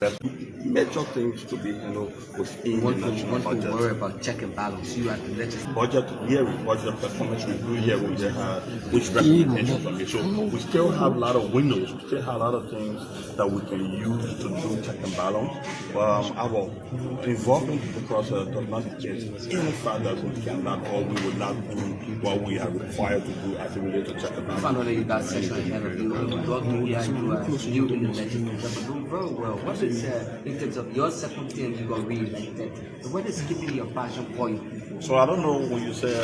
Major things to be handled within the national budget. Worry about check and balance. You have to legislate. Budget performance review here we have which recommendations from it. So we still have a lot of windows, we still have a lot of things that we can use to do check and balance. Our involvement in the process does not get any further we cannot or we will not do what we are required to do as it relates to check and balance. I found out that you got session ahead of you in the legislature, but doing very well. What is in terms of your second term you got re-elected? What is keeping your passion for you? So I don't know when you say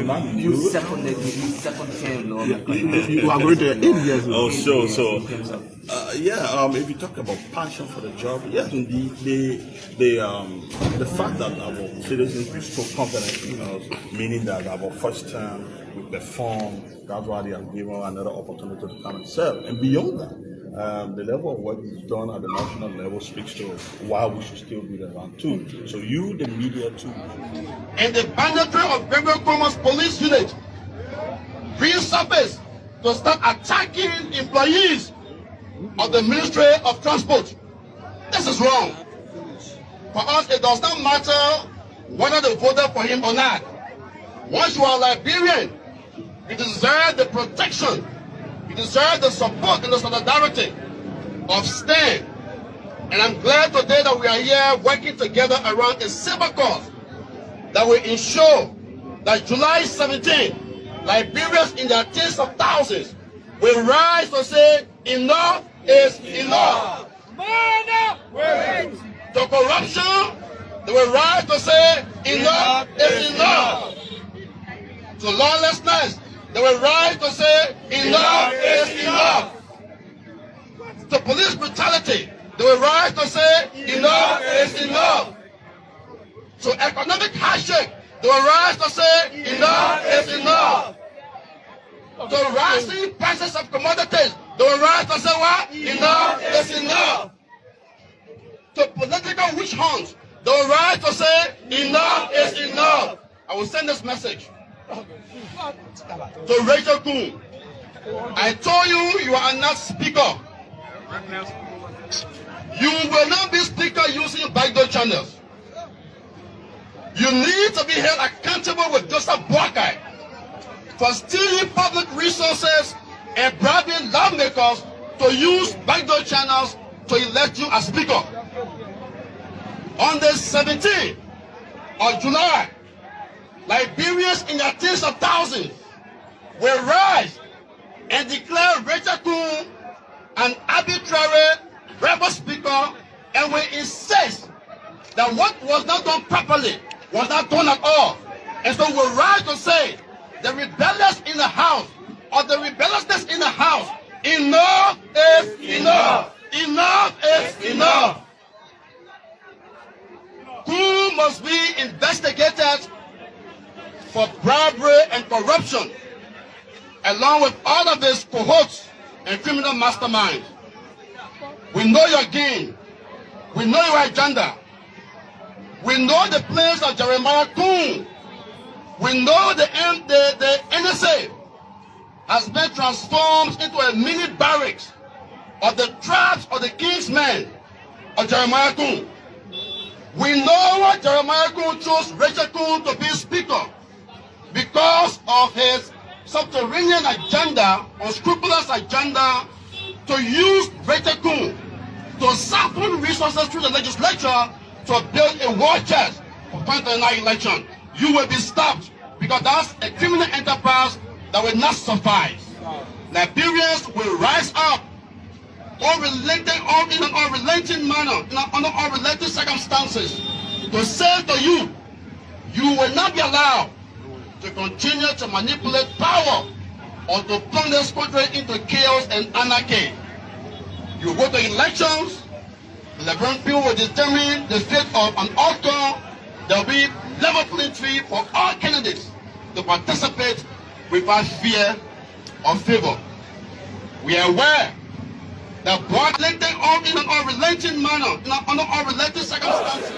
not new. You second term, Lord. You are going to 8 years. Oh, sure. So, if you talk about passion for the job, yes, indeed, the fact that our citizens be so confident in us, meaning that our first term we perform, that's why they are given another opportunity to come and serve. And beyond that, the level of work is done at the national level speaks to why we should still be around too. So you, the media too. And the banditry of Gabriel Commons Police Unit resurfaced to start attacking employees of the Ministry of Transport. This is wrong. For us, it does not matter whether they voted for him or not. Once you are Liberian, you deserve the protection, you deserve the support and the solidarity of STEM. And I'm glad today that we are here working together around a civil cause that will ensure that July 17, Liberians in their tens of thousands will rise to say enough is enough. To corruption, they will rise to say enough is enough. To lawlessness, they will rise to say enough is enough. To police brutality, they will rise to say enough is enough. To economic hardship, they will rise to say enough is enough. To rising prices of commodities, they will rise to say what? Enough is enough. To political witch hunts, they will rise to say enough is enough. I will send this message to Rachel Kuhn. I told you you are not speaker. You will not be speaker using backdoor channels. You need to be held accountable with Joseph Boakai for stealing public resources and bribing lawmakers to use backdoor channels to elect you as speaker. On the 17th of July, Liberians in their tens of thousands will rise and declare Rachel Kuhn an arbitrary rebel speaker and will insist that what was not done properly was not done at all. And so we'll rise to say the rebellious in the house or the rebelliousness in the house, enough is enough. Enough is enough. Who must be investigated for bribery and corruption, along with all of his cohorts and criminal masterminds. We know your game. We know your agenda. We know the plans of Jeremiah Kuhn. We know the NSA has been transformed into a mini barracks of the tribes of the king's men of Jeremiah Kuhn. We know what Jeremiah Kuhn chose Rachel Kuhn to be speaker because of his subterranean agenda, unscrupulous agenda, to use Rachel Kuhn to siphon resources through the legislature to build a war chest for 2029 election. You will be stopped because that's a criminal enterprise that will not suffice. Liberians will rise up in an unrelenting manner, under unrelenting circumstances, to say to you, you will not be allowed to continue to manipulate power or to plunge this country into chaos and anarchy. You go to elections, the Liberian people will determine the fate of an outcome. There will be level playing field for all candidates to participate without fear or favor. We are aware that God led them all in an unrelenting manner, under unrelenting circumstances.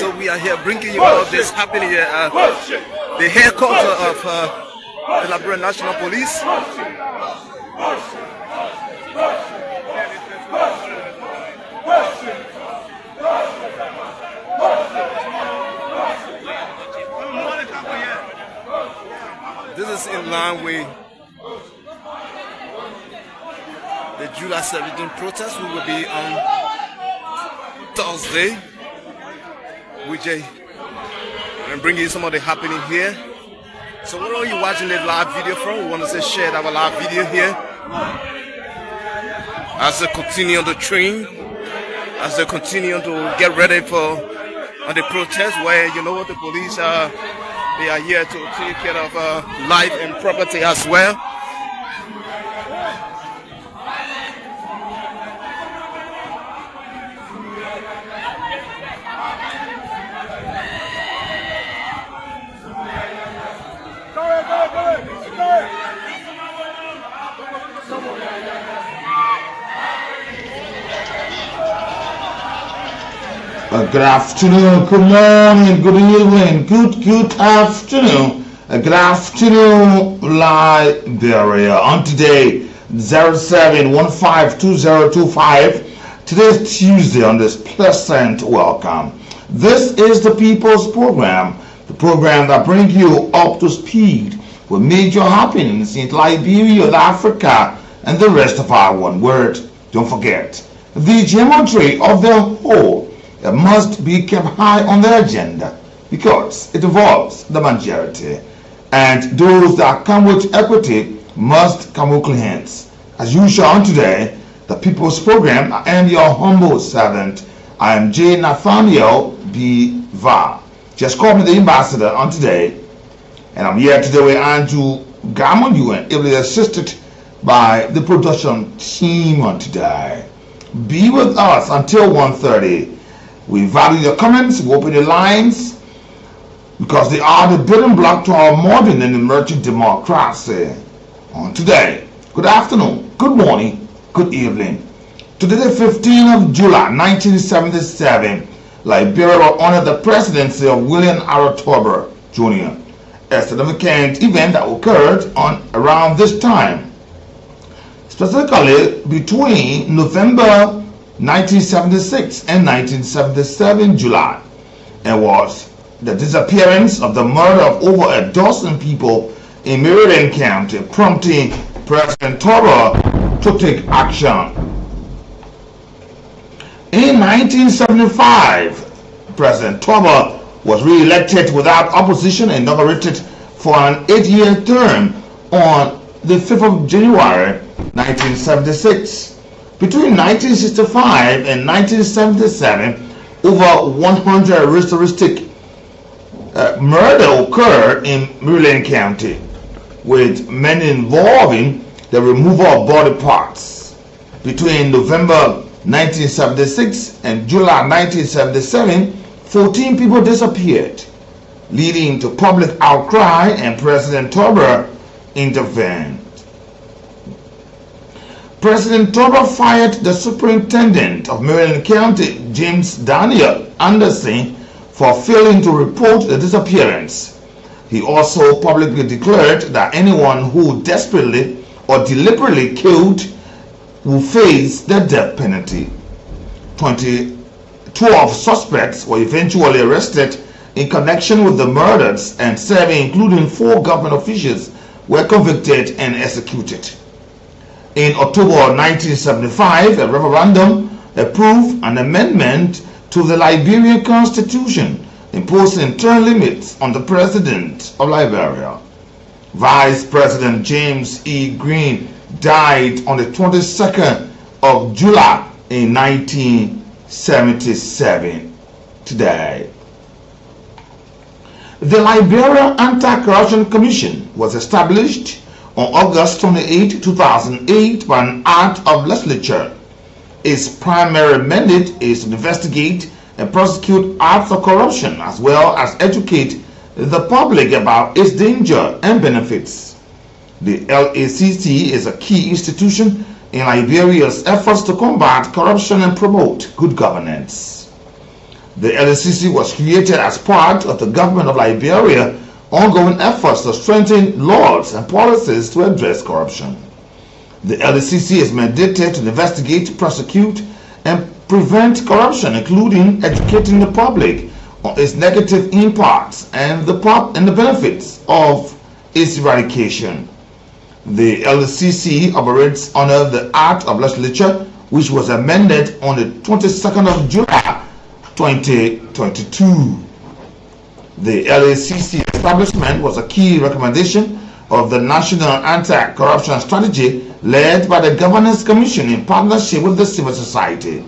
So we are here bringing you all this happening here. The headquarters of the Liberian National Police. This is in line with the July 17th protest. We will be on Thursday, which and bring you some of the happening here. So where are you watching the live video from? We want to say share our live video here as they continue on the train, as they continue to get ready for the protest, where you know what the police are. They are here to take care of life and property as well. Good afternoon, good morning, good evening, good afternoon. Good afternoon, Liberia. On today, 07152025. Today's Tuesday on this pleasant welcome. This is the People's Program, the program that brings you up to speed with major happenings in Liberia, Africa, and the rest of our one world. Don't forget, the geometry of the whole must be kept high on the agenda because it involves the majority, and those that come with equity must come with clean hands. As usual on today, the People's Program, I am your humble servant. I am J. Nathaniel B. Va. Just call me the ambassador on today, and I'm here today with Andrew Gamonyu and ably assisted by the production team on today. Be with us until 1:30. We value your comments, we open the lines, because they are the building block to our modern and emerging democracy. On today, good afternoon, good morning, good evening. Today, the 15th of July, 1977, Liberia will honor the presidency of William R. Tolbert Jr. A significant event that occurred on around this time, specifically between November 1976 and 1977 July, and was the disappearance of the murder of over a dozen people in Maryland County, prompting President Tolbert to take action. In 1975, President Tolbert was re-elected without opposition and inaugurated for an 8-year term on the 5th of January 1976. Between 1965 and 1977, over 100 ritualistic murder occurred in Maryland County, with many involving the removal of body parts. Between November 1976 and July 1977, 14 people disappeared, leading to public outcry, and President Tolbert intervened. President Tolbert fired the superintendent of Maryland County, James Daniel Anderson, for failing to report the disappearance. He also publicly declared that anyone who desperately or deliberately killed will face the death penalty. 12 suspects were eventually arrested in connection with the murders, and 7, including 4 government officials, were convicted and executed. In October 1975, a referendum approved an amendment to the Liberian Constitution imposing term limits on the President of Liberia. Vice President James E. Green died on the 22nd of July in 1977. Today, the Liberia Anti-Corruption Commission was established on August 28, 2008 by an act of legislature. Its primary mandate is to investigate and prosecute acts of corruption, as well as educate the public about its danger and benefits. The LACC is a key institution in Liberia's efforts to combat corruption and promote good governance. The LACC was created as part of the government of Liberia ongoing efforts to strengthen laws and policies to address corruption. The LACC is mandated to investigate, prosecute, and prevent corruption, including educating the public on its negative impacts and the benefits of its eradication. The LACC operates under the Act of Legislature, which was amended on the 22nd of July 2022. The LACC establishment was a key recommendation of the National Anti-Corruption Strategy led by the Governance Commission in partnership with the civil society.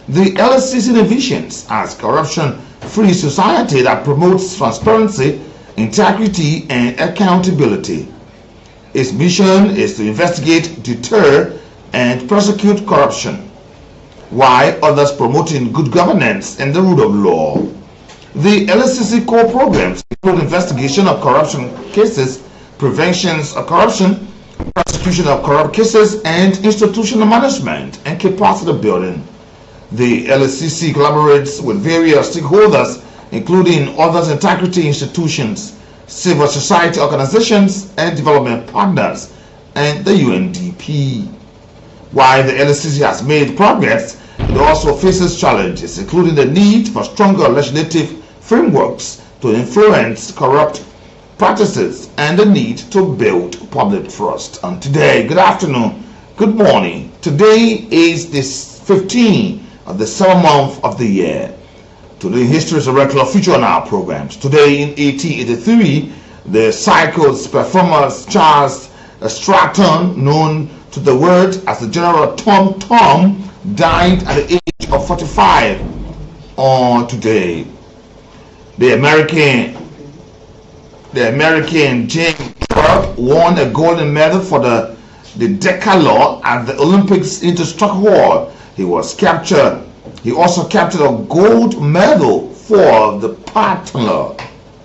The LACC envisions as corruption-free society that promotes transparency, integrity, and accountability. Its mission is to investigate, deter, and prosecute corruption, while others promoting good governance and the rule of law. The LACC core programs include investigation of corruption cases, prevention of corruption, prosecution of corrupt cases, and institutional management and capacity building. The LACC collaborates with various stakeholders, including others integrity institutions, civil society organizations, and development partners, and the UNDP. While the LACC has made progress, it also faces challenges, including the need for stronger legislative frameworks to influence corrupt practices and the need to build public trust. And today, good afternoon, good morning. Today is the 15th of the 7th month of the year. Today, history is a regular feature on our programs. Today, in 1883, the cycles performer Charles Stratton, known to the world as the General Tom Thumb, died at the age of 45 on today. The American James Kirk won a golden medal for the decathlon at the Olympics in Stockholm. He also captured a gold medal for the pentathlon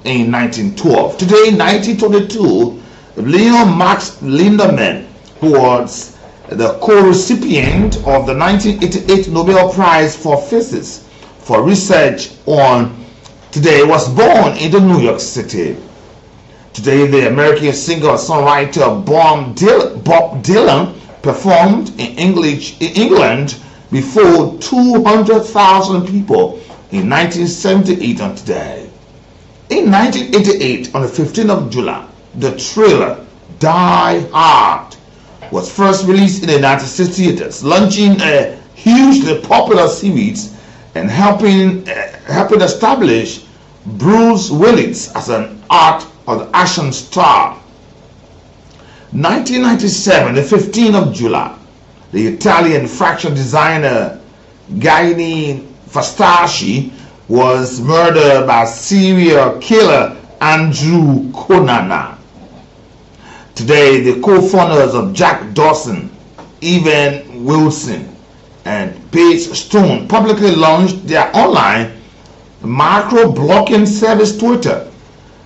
in 1912. Today, 1922, Leon Max Lindemann, who was the co-recipient of the 1988 Nobel Prize for Physics for research on today, was born in New York City. Today, the American singer-songwriter Bob Dylan performed in England before 200,000 people in 1978 on today. In 1988, on the 15th of July, the thriller Die Hard was first released in the United States theaters, launching a hugely popular series and helping establish Bruce Willis as an art or the action star. 1997, the 15th of July, the Italian fashion designer Gianni Versace was murdered by serial killer Andrew Cunanan. Today, the co-founders of Jack Dawson, Evan Wilson, and Paige Stone publicly launched their online micro-blogging service Twitter,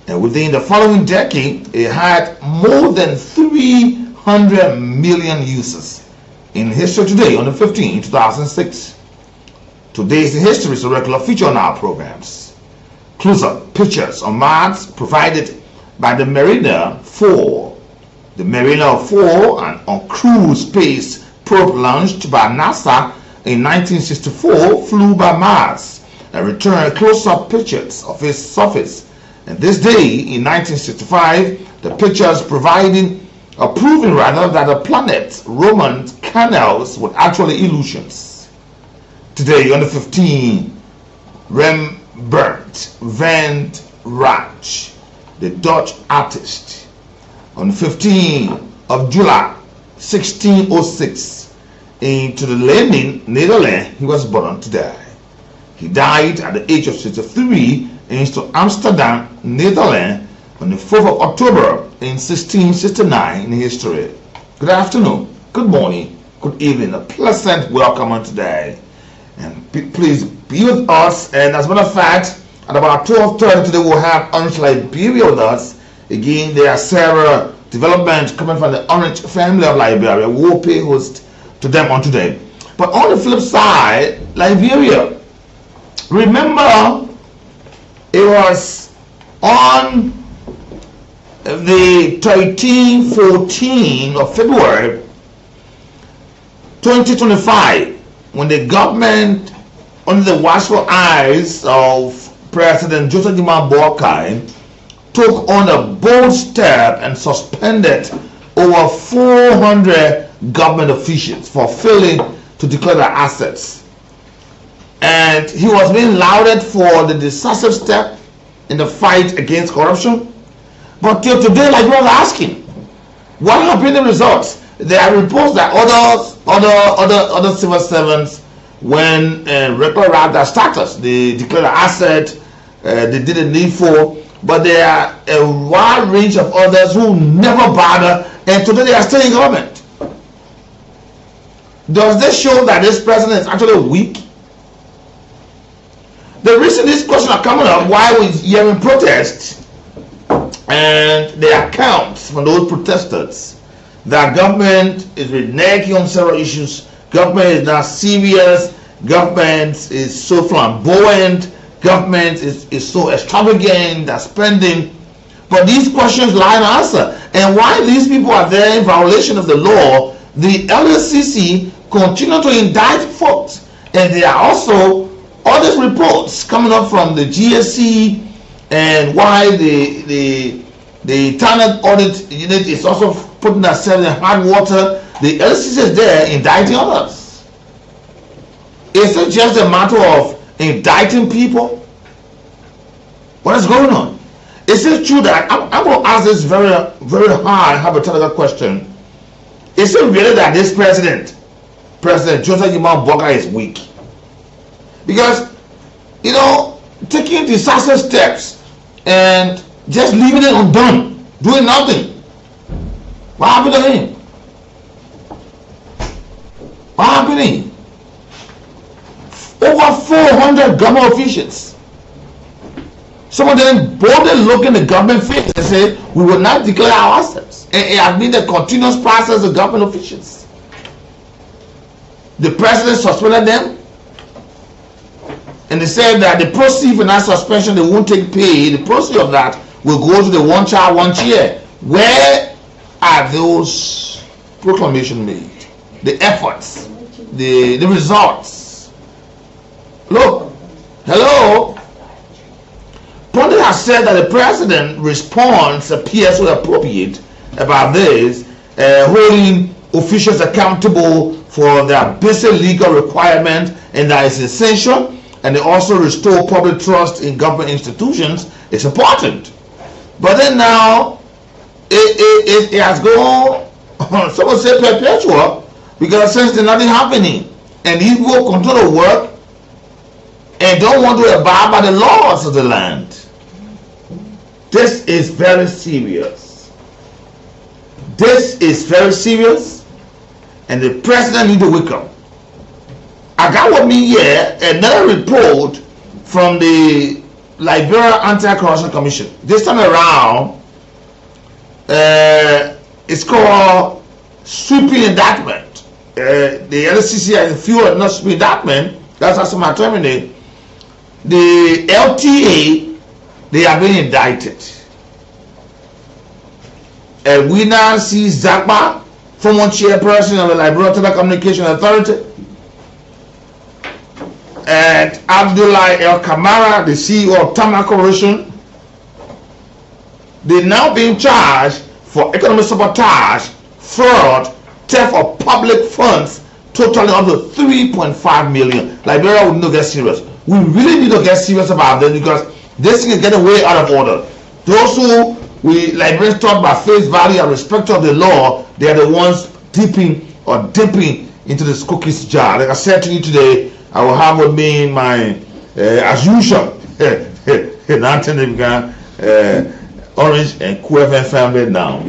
and within the following decade, it had more than 300 million users. In History Today on the 15th, 2006. Today's history is a regular feature on our programs. Close-up pictures on Mars provided by the Mariner 4. The Mariner 4, an uncrewed space probe launched by NASA in 1964, flew by Mars and returned close-up pictures of its surface. And this day, in 1965, the pictures proving that the planet's Roman canals were actually illusions. Today, on the 15th, Rembrandt van Rijn, the Dutch artist, on the 15th of July, 1606, into the Leiden, Netherlands, he was born today. He died at the age of 63 in Amsterdam, Netherlands, on the 4th of October in 1669 in history. Good afternoon, good morning, good evening, a pleasant welcome on today. And please be with us. And as a matter of fact, at about 12:30 today, we'll have Orange Liberia with us. Again, there are several developments coming from the Orange family of Liberia. We will pay host to them on today. But on the flip side, Liberia remember, it was on the 13-14 of February 2025 when the government, under the watchful eyes of President Joseph Boakai, took on a bold step and suspended over 400 government officials for failing to declare their assets. And he was being lauded for the decisive step in the fight against corruption. But till today, like we are asking, what have been the results? There are reports that other civil servants, when regular around their status, they declare their asset, they did a needful, but there are a wide range of others who never bother, and today they are still in government. Does this show that this president is actually weak? The reason these questions are coming up, why we're hearing protests and the accounts from those protesters that government is reneging on several issues, government is not serious, government is so flamboyant, government is so extravagant, they're spending. But these questions lie in answer. And while these people are there in violation of the law, the LSCC continue to indict folks. And there are also all these reports coming up from the GSC, and why the talent audit unit is also putting themselves in hard water. The LSCC is there indicting others. Is it just a matter of indicting people? What is going on? Is it true that I'm going to ask this very, very hard hypothetical question? Is it really that this President Joseph Boakai, is weak? Because, you know, taking decisive steps and just leaving it undone, doing nothing. What happened to him? What happened to him? Over 400 government officials. Some of them boldly look in the government face and say, we will not declare our assets. And it has been a continuous process of government officials. The president suspended them. And they said that the proceeds for that suspension, they won't take pay. The proceeds of that will go to the one child, one chair. Where are those proclamations made? The efforts, the results. Look, hello. Pundit has said that the president response appears so appropriate about this, holding officials accountable for their basic legal requirement, and that is essential. And they also restore public trust in government institutions. It's important. But then now, it has gone, someone say perpetual, because since there's nothing happening, and these people continue to work and don't want to abide by the laws of the land. This is very serious. This is very serious, and the president needs to wake up. I got with me here another report from the Liberia Anti-Corruption Commission. This time around, it's called sweeping indictment. The LCC has a few not sweeping indictment. That's also my terminate. The LTA, they are being indicted. Edwina C. Zakba, former chairperson of the Liberia Telecommunication Authority, and Abdullah El Kamara, the CEO of Tama Corporation, they now being charged for economic sabotage, fraud, theft of public funds, totaling up to 3.5 million. Liberia will not get serious. We really need to get serious about this, because this thing is getting way out of order. Those who we Liberians talk about face value and respect of the law, they are the ones dipping into this cookies jar. Like I said to you today, I will have with me my, as usual, Nathaniel, Orange and QFN family now.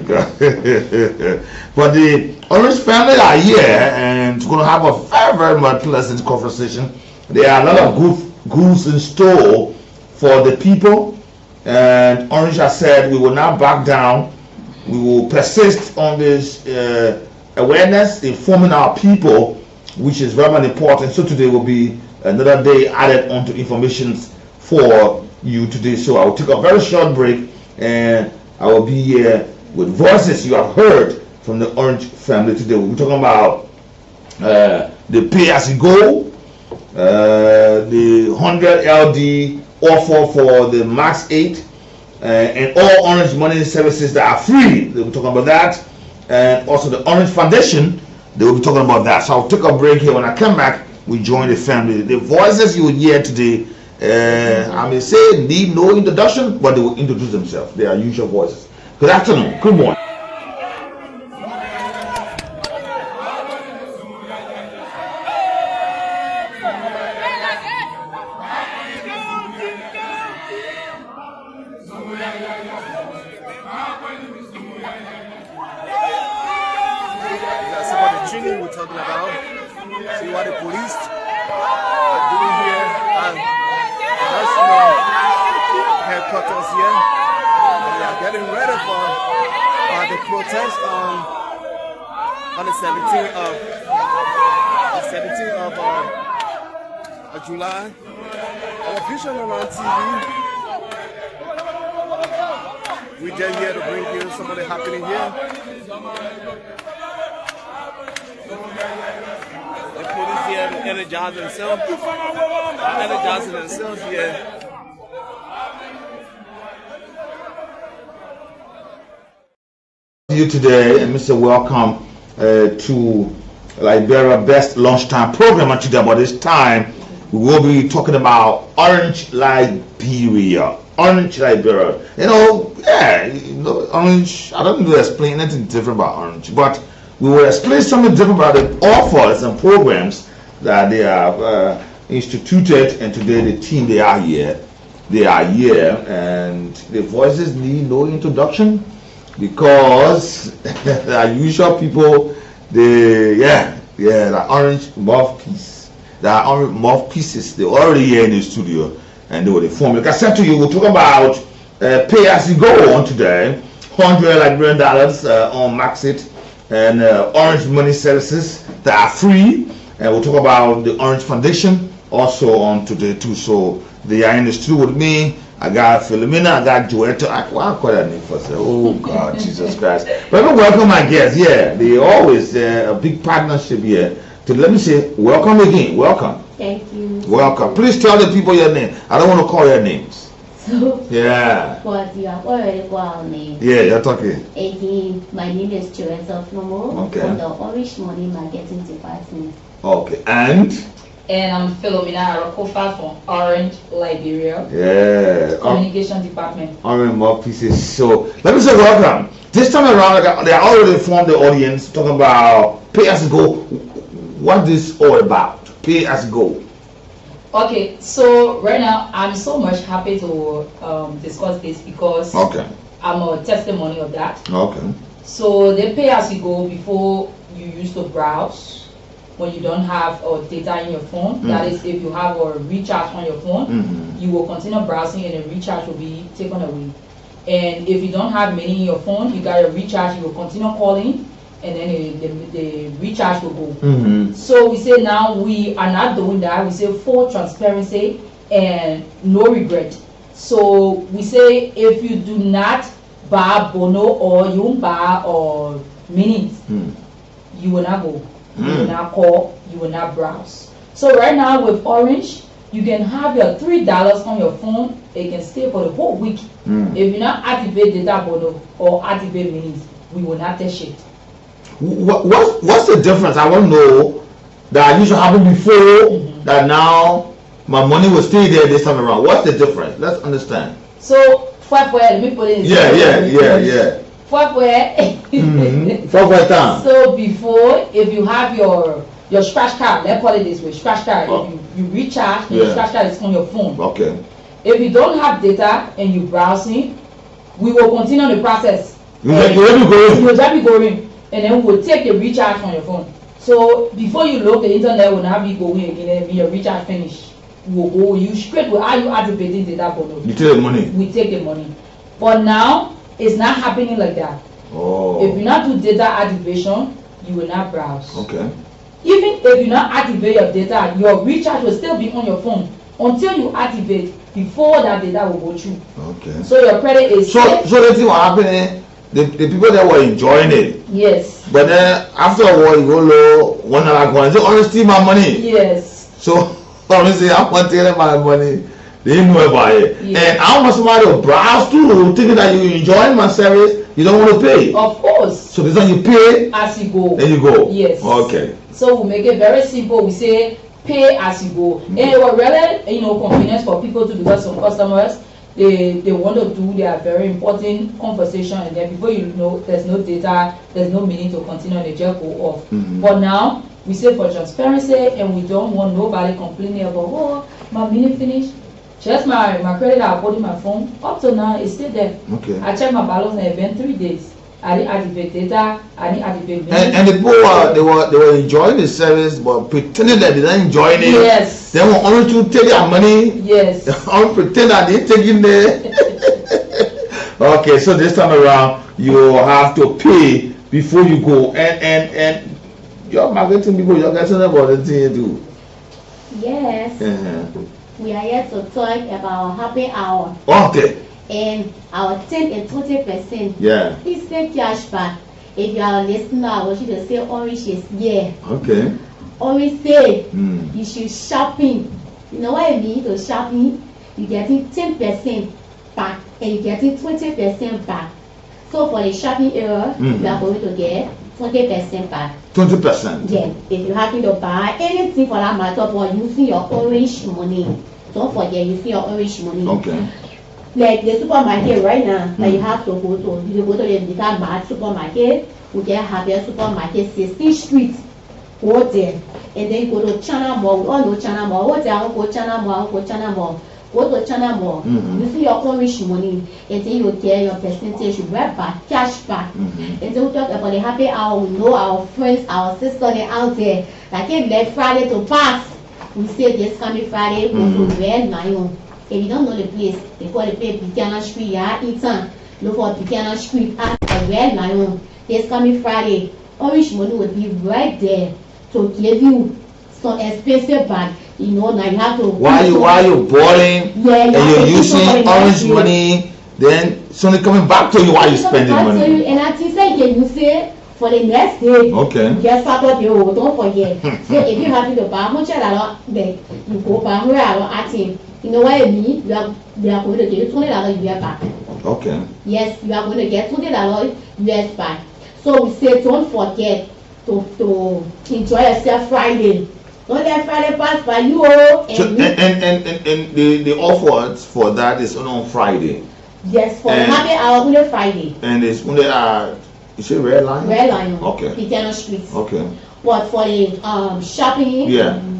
But the Orange family are here, and we're going to have a very, very much pleasant conversation. There are a lot of goods in store for the people, and Orange has said we will not back down. We will persist on this awareness, informing our people, which is very important. So today will be another day added onto information for you today. So I will take a very short break and I will be here with voices you have heard from the Orange family today. We'll be talking about the pay as you go, the 100 LD offer for the Max 8, and all Orange money services that are free. They'll be talking about that, and also the Orange Foundation. They will be talking about that. So I'll take a break here. When I come back, we join the family. The voices you will hear today, I may say, need no introduction, but they will introduce themselves. They are usual voices. Good afternoon. Good morning. We're talking about, see what the police are doing here at national headquarters here, and they are getting ready for the protest on the 17th of July. Our vision around TV, we're just here to bring you some of the happening here. The police here energizing themselves here. You today, and Mr. Welcome to Liberia Best Lunchtime Program. And today, about this time, we will be talking about Orange Liberia. Orange Liberia. Orange. I don't need to explain anything different about Orange, but we will explain something different about the offers and programs that they have instituted, and today the team they are here, and the voices need no introduction because the usual people, the Orange mouthpiece, the Orange mouthpieces, they're already here in the studio and they were informed. Like I said to you, we'll talk about pay as you go on today, $100 Liberian on Maxit, and Orange money services that are free, and we'll talk about the Orange Foundation also on today too. So they are in the studio with me. I got Philomena, I got Joetta. I'll call that name first. Oh God, Jesus Christ! But let me welcome my guests. Yeah, they always a big partnership here. So let me say welcome again. Welcome. Thank you. Welcome. Please tell the people your name. I don't want to call your names. So, yeah. But you have already called our name. Yeah, you're talking. Again, my name is Joetta Flomo from the Orange Money Marketing Department. Okay, and I'm Philomena Arakofa from Orange Liberia. Yeah. Communication Department. Orange mouthpieces. So let me say welcome. This time around, they are already informed the audience talking about pay as you go. What this all about? Pay as you go. Okay, so right now I'm so much happy to discuss this because I'm a testimony of that. Okay. So they pay as you go before you used to browse when you don't have data in your phone. That is, if you have a recharge on your phone, you will continue browsing and the recharge will be taken away. And if you don't have money in your phone, you got a recharge, you will continue calling, and then the recharge will go. So we say now we are not doing that. We say full transparency and no regret. So we say if you do not buy bono or you buy or minutes, you will not go. You will not call. You will not browse. So right now with Orange, you can have your $3 on your phone. It can stay for the whole week. If you not activate data bono or activate minutes, we will not touch it. What's the difference? I want to know that used to happen before, that now my money will stay there this time around. What's the difference? Let's understand. So, let me put it in. Yeah. So before, if you have your scratch card, let's call it this way, scratch card, if you recharge, and your scratch card is on your phone. Okay. If you don't have data and you're browsing, we will continue the process. You will just be going. And then we'll take the recharge from your phone. So before you load the internet will not be going again, and your recharge finish. We'll go you straight with how you activating data bono. You take the money. We take the money. But now it's not happening like that. Oh. If you not do data activation, you will not browse. Okay. Even if you not activate your data, your recharge will still be on your phone until you activate. Before that data will go through. Okay. So your credit is so the thing what happening, the people that were enjoying it. Yes. But then after a while you go low, one like one, they only steal my money. Yes. So obviously I want to get my money. They didn't know about it. Yes. And I want somebody to browse too, thinking that you enjoying my service, you don't want to pay. Of course. So this time you pay as you go. Then you go. Yes. Okay. So we make it very simple. We say pay as you go. And it was really, convenience for people too, because some customers they want to do their very important conversation, and then before you know, there's no data, there's no meaning to continue, and they just go off. But now we say for transparency, and we don't want nobody complaining about, oh, my minute finished. Just my credit I bought in my phone up to now is still there. Okay. I checked my balance and it been 3 days. I didn't activate data. I didn't activate minutes. And the people they were enjoying the service, but pretending that they didn't enjoy it. Yes. They were only to take their money. Yes. They only pretend that they taking there. Okay, so this time around you have to pay before you go. And your marketing people, you're getting about the thing you do. Yes. We are here to talk about happy hour. Okay. And our 10 and 20%. Yeah. Please take cash back. If you are a listener, I want you to say orange is yeah. Okay. Always say you should shopping. You know what I mean? To shopping, you getting 10% back and you getting 20% back. So for the shopping area, you are going to get 20% back. 20%. Yeah. If you happen to buy anything for that matter, but using your orange money, don't forget using your orange money. Okay. Like the supermarket right now that you have to go to. You go to the Bika Mart supermarket, we get Javier supermarket, 16th Street. Go there. And then you go to China Mall. We all know China Mall. Go there, go China Mall, go China Mall. Go to China Mall. You see your orange money, and then you get your percentage right back, cash back. And then we talk about the happy hour. We know our friends, our sisters out there. Like if let Friday to pass, we say this coming Friday, go to Red Lion. If you don't know the place, they call the place Buchanan Street, yeah, Eaton. Look for Buchanan Street at the Red Lion. This coming Friday, orange money will be right there to give you some expensive bag. You know, now you have to. While you're boiling, and you're using orange money, then something coming back to you while you're spending money. And I think say you use it for the next day. Okay. Just Saturday, don't forget. So if you have to buy much you go buy where I think. You know what I mean? We are going to get $20 US back. Okay. Yes, you are going to get $20 US back. So we say don't forget to enjoy yourself Friday. Don't let Friday pass by you. And the offers for that is on Friday. Yes, for the happy hour on Friday. And it's on the you say Red Lion? Red Lion. Okay. Buchanan Street. Okay. But for the shopping,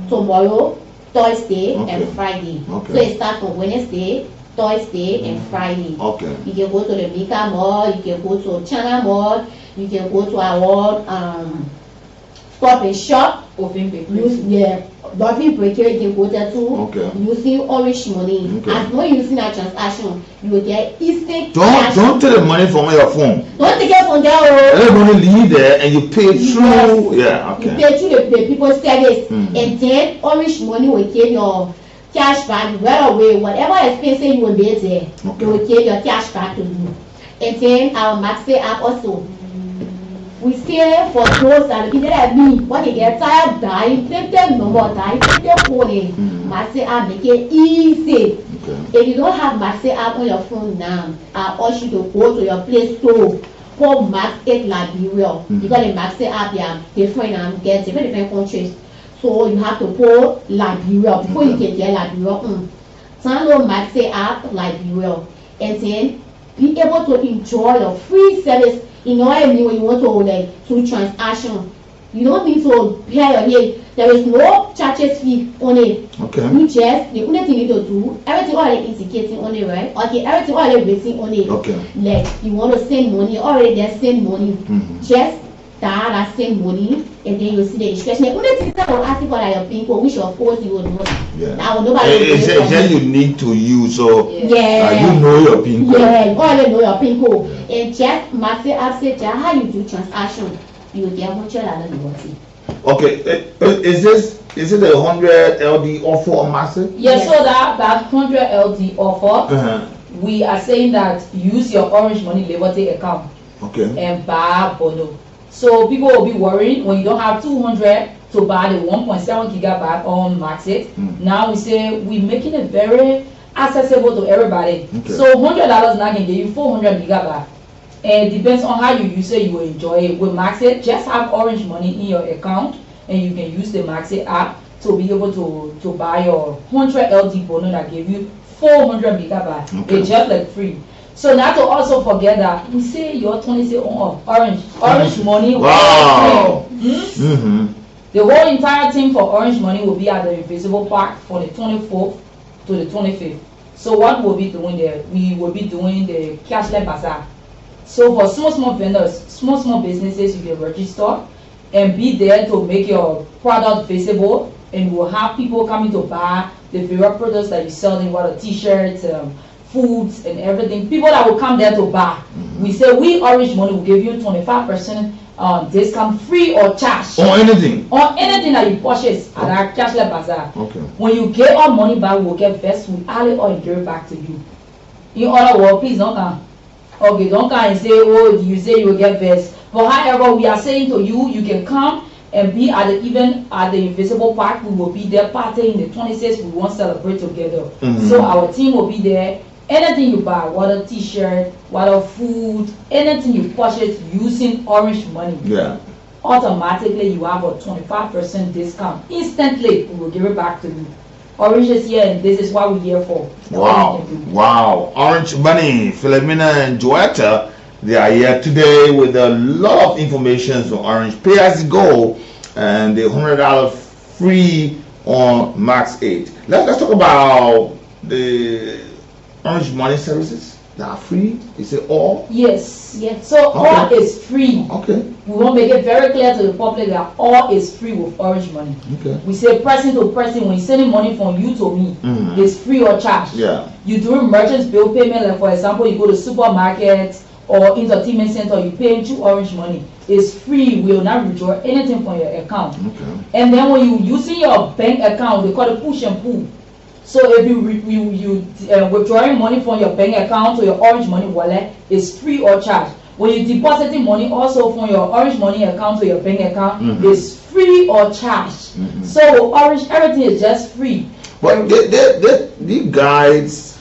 tomorrow, Thursday and Friday. Okay. So it starts from Wednesday, Thursday and Friday. Okay. You can go to the Mika Mall, you can go to China Mall, you can go to our Stop and Shop. Dolphin Breaker, you can go there too. Okay. Using orange money. Okay. As not using a transaction, you will get instant cash. Don't take the money from your phone. Don't take it from there. Let the money leave there and you pay through. Yeah, okay. You pay through the people's service. And then orange money will give your cash back right away. Whatever expenses you will be there, they will give your cash back to you. And then our Maxi app also. We say for those that people like me, when they get tired, dying, take them no more dying, take them phone. Maxi app make it easy. Okay. If you don't have Maxi app on your phone now, I urge you to go to your Play Store, call Max 8 Liberia. Because the Maxi app, they are different and get different countries. So you have to call Liberia before you can get Liberia. Download Maxi app Liberia and then be able to enjoy the free service. You know what I mean? When you want to do transaction, you don't need to pay your name. There is no charges fee on it. Okay. You just the only thing you need to do, everything already indicating on it, right? Okay, everything already waiting on it. Okay. Like you want to send money, already there send money. Just that send money, and then you see the instruction. The only thing that will ask you for your PIN code, which of course you will know. Yeah. Now nobody. It's you need to use so. Yeah. You know your PIN code. Yeah, you already know your PIN code. And just Maxi app say how you do transaction, you will get $100 reward. Okay, is it a 100 LD offer or massive? Yes, so that 100 LD offer, we are saying that use your Orange Money Liberty account and buy Bono. So people will be worried when you don't have 200 to buy the 1.7 gigabyte on Max 8. Now we say we're making it very accessible to everybody. So $100 now can give you 400 gigabyte. And it depends on how you use it, you will enjoy it. With Max 8, just have Orange Money in your account and you can use the Max 8 app to be able to buy your 100 LD Bono that give you 400 megabytes. It's just like free. So not to also forget that we say your 26 on Orange Money. Wow. The whole entire team for Orange Money will be at the Invisible Park from the 24th to the 25th. So what we'll be doing there? We will be doing the cashless bazaar. So for small vendors, small businesses, you can register and be there to make your product visible, and you will have people coming to buy the various products that you sell in water, t-shirts, foods and everything. People that will come there to buy. We say we Orange Money will give you 25% discount, free or charge. On anything? On anything that you purchase at our cashless bazaar. When you get our money back, we'll get vest with Ali or give it back to you. In other words, please don't come. Okay, don't come and say, oh, you say you will get vest. But however, we are saying to you, you can come and be at the event at the Invisible Park. We will be there partying the 26th. We want to celebrate together. So our team will be there. Anything you buy, whether t-shirt, whether food, anything you purchase using Orange Money, automatically you have a 25% discount. Instantly, we will give it back to you. Orange is here, and this is what we're here for. Wow. Orange Money, Philomena and Joetta, they are here today with a lot of information on Orange Pay as you go and the $100 free on Max 8. Let's talk about the Orange Money services that are free. Is it all? Yes. So all is free. We want to make it very clear to the public that all is free with Orange Money. We say person to person, when you're sending money from you to me, it's free or charge. You doing merchants bill payment, like for example, you go to supermarkets or entertainment center, you pay through Orange Money. It's free. We will not withdraw anything from your account. And then when you using your bank account, they call it push and pull. So if you withdrawing money from your bank account to your Orange Money wallet, it's free or charge. When you depositing money also from your Orange Money account to your bank account, it's free or charge. So Orange, everything is just free. But the guys,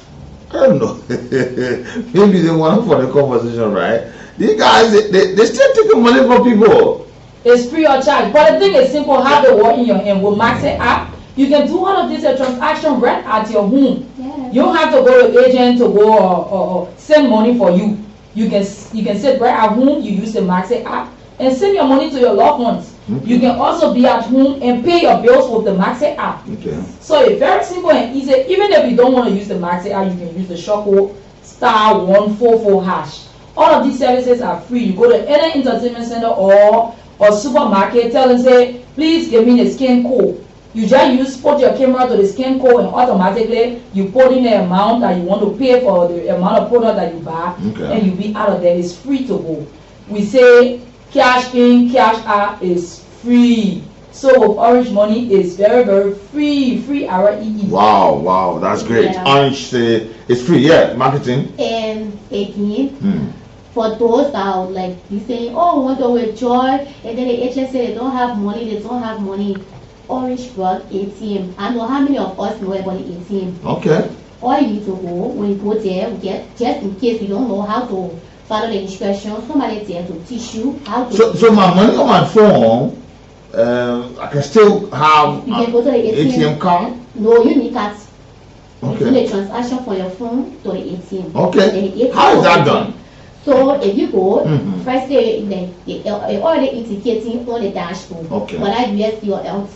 I don't know, maybe they want for the conversation, right? These guys, they still taking money from people. It's free or charge. But the thing is simple, have the word in your hand. With Max app, you can do all of this transaction right at your home. You don't have to go to agent to go or send money for you. You can sit right at home. You use the Max app and send your money to your loved ones. You can also be at home and pay your bills with the Max app. So it's very simple and easy. Even if you don't want to use the Max app, you can use the shortcode *144#. All of these services are free. You go to any entertainment center or supermarket, tell them, say, please give me the scan code. You just put your camera to the scan code and automatically you put in the amount that you want to pay for the amount of product that you buy, and you'll be out of there. It's free to go. We say cash in, cash out is free. So with Orange Money is very, very free. REE. Wow, that's great. Orange is free, marketing. And again, for those that would like be saying, oh, we want to withdraw, and then the agent say they don't have money. Orange Bank ATM. I know how many of us know about the ATM. All you need to go, when you go there, just in case you don't know how to follow the instructions, somebody there to teach you how to. So my money on my phone, I can still have you can go to the ATM card? No, you need cards. You do the transaction from your phone to the ATM. How is that done? So if you go, first they already indicating on the dashboard, whether USB or LT,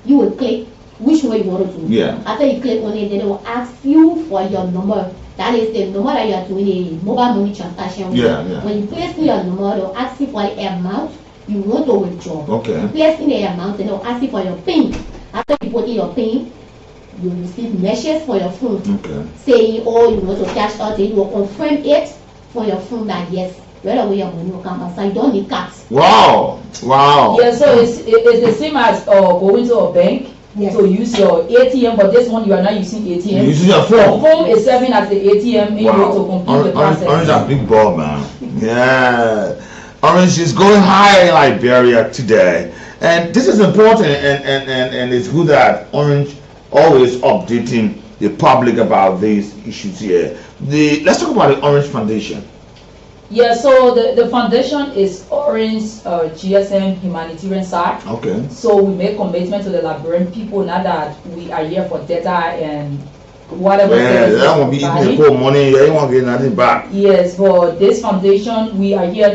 you will click which way you want to do. After you click on it, then they will ask you for your number. That is the number that you are doing a mobile money transaction with. When you place in your number, they'll ask you for the amount you want to withdraw. You place in the amount, and they'll ask you for your PIN. After you put in your PIN, you will receive messages for your phone saying, oh, you want to cash out, and you will confirm it for your phone that yes, right away your money will come outside. You don't need cards. Wow. Wow. Yeah, so it's the same as going to a bank. Yes. To use your ATM, but this one you are not using ATM. You're using your phone. Your phone is serving as the ATM in order to complete the process. Orange a big ball, man. Yeah. Orange is going high in Liberia today. And this is important, and it's good that Orange always updating the public about these issues here. Let's talk about the Orange Foundation. Yeah, so the foundation is Orange GSM humanitarian side. Okay. So we make commitment to the Liberian people now that we are here for data and whatever. Yeah, that won't be eating the poor money. They won't get nothing back. Yes, for this foundation, we are here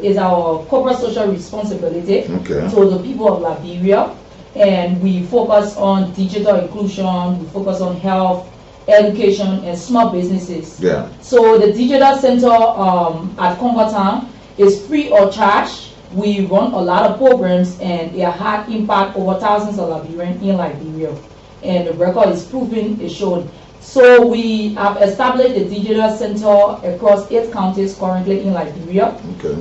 is our corporate social responsibility to the people of Liberia, and we focus on digital inclusion. We focus on health, education, and small businesses. Yeah. So the digital center at Congo is free of charge. We run a lot of programs, and it had impact over thousands of Liberians in Liberia, and the record is proven, is shown. So we have established the digital center across 8 counties currently in Liberia,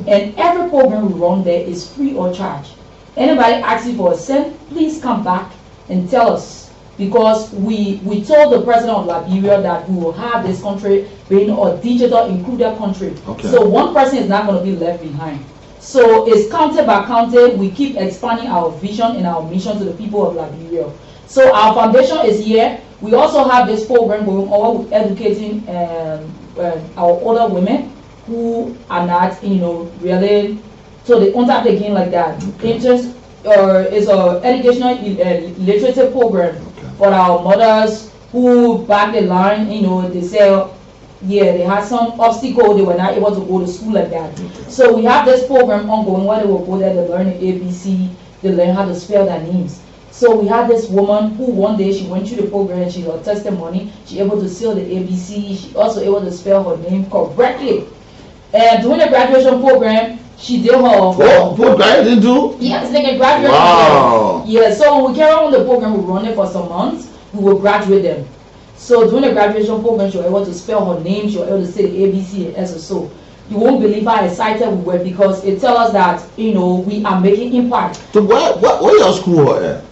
and every program we run there is free of charge. Anybody asking for a cent, please come back and tell us. Because we told the president of Liberia that we will have this country being a digital included country. So one person is not going to be left behind. So it's county by county. We keep expanding our vision and our mission to the people of Liberia. So our foundation is here. We also have this program going on with educating our older women who are not, really, so they undertaking like that. Interest is an educational literacy program for our mothers who back the line, they say, they had some obstacle, they were not able to go to school like that. So we have this program ongoing where they will go there, they learn the ABC, they learn how to spell their names. So we had this woman who one day she went through the program, she got testimony, she able to spell the ABC, she also able to spell her name correctly. And during the graduation program, she did her. Graduated too? Yeah, it's like a graduation program. Yeah, so when we carry on the program, we run it for some months, we will graduate them. So during the graduation program, she was able to spell her name, she was able to say the ABC and SSO. You won't believe how excited we were because it tells us that, we are making impact. So where your school at?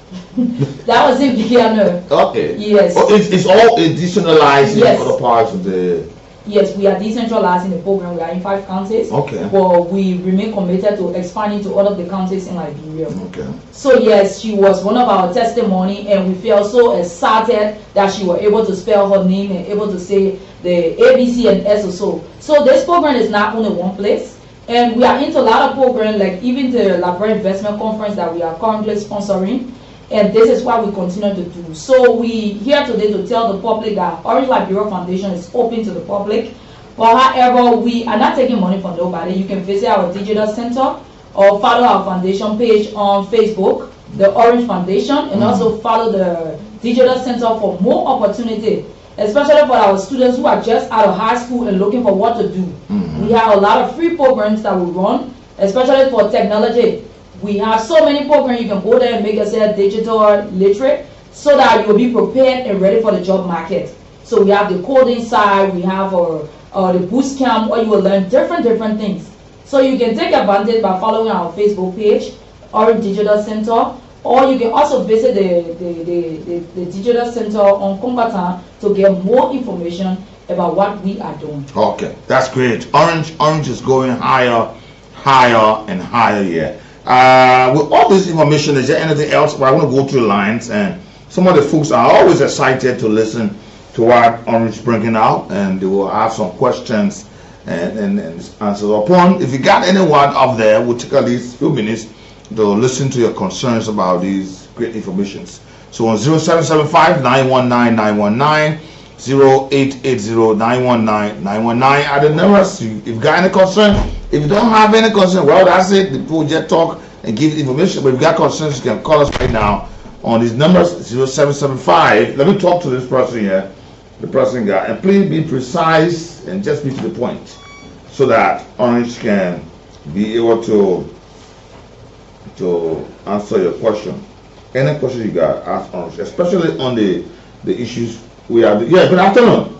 That was in Vienna. Okay. Yes. Oh, it's all decentralized in other parts of the... Yes, we are decentralizing the program. We are in 5 counties. Okay. But we remain committed to expanding to all of the counties in Liberia. Okay. So yes, she was one of our testimony, and we felt so excited that she was able to spell her name and able to say the ABC and SSO. So this program is not only one place, and we are into a lot of programs, like even the Liberia Investment Conference that we are currently sponsoring. And this is what we continue to do. So we here today to tell the public that Orange Liberia Foundation is open to the public. But however, we are not taking money from nobody. You can visit our digital center or follow our foundation page on Facebook, the Orange Foundation, and also follow the digital center for more opportunity, especially for our students who are just out of high school and looking for what to do. We have a lot of free programs that we run, especially for technology. We have so many programs. You can go there and make yourself digital literate so that you'll be prepared and ready for the job market. So we have the coding side, we have the boost camp where you will learn different things. So you can take advantage by following our Facebook page, Orange Digital Center, or you can also visit the Digital Center on Combatant to get more information about what we are doing. Okay, that's great. Orange is going higher and higher here. With all this information, is there anything else? But I want to go through the lines, and some of the folks are always excited to listen to what Orange is bringing out, and they will have some questions and answers upon. If you got anyone up there, we'll take at least a few minutes to listen to your concerns about these great informations. So on 0775-919-919, 0880-919-919 are the numbers. If you got any concern, if you don't have any concern, well, that's it. The people just talk and give information. But if you got concerns, you can call us right now on these numbers, 0775. Let me talk to this person here, the person guy, and please be precise and just be to the point, so that Orange can be able to answer your question. Any question you got, ask Orange, especially on the issues we are. Yeah, good afternoon.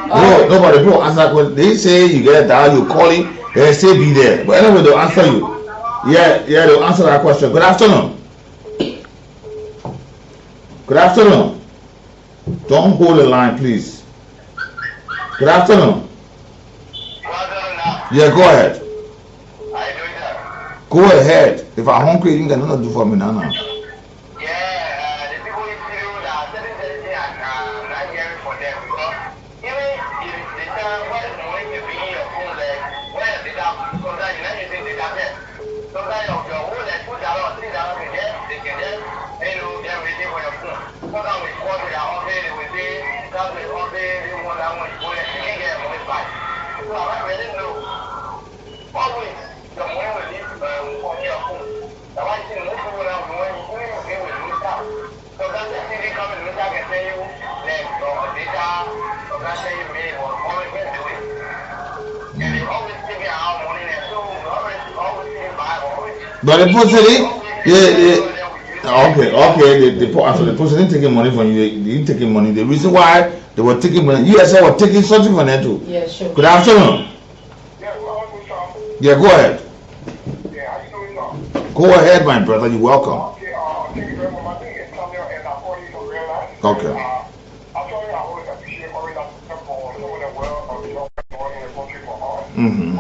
No, nobody. People answer when they say you get a dial, you call him, they say be there. But anyway, they'll answer you. Yeah, they'll answer that question. Good afternoon. Good afternoon. Don't hold the line, please. Good afternoon. Yeah, go ahead. Go ahead. If I'm hungry, you can not do for me now. But the person, okay. The person didn't take money from you. They didn't take money. The reason why they were taking money, USL were taking something from them too. Yeah, sure. Good afternoon. Yeah, go ahead. Go ahead, my brother. You're welcome. Okay. Mm-hmm.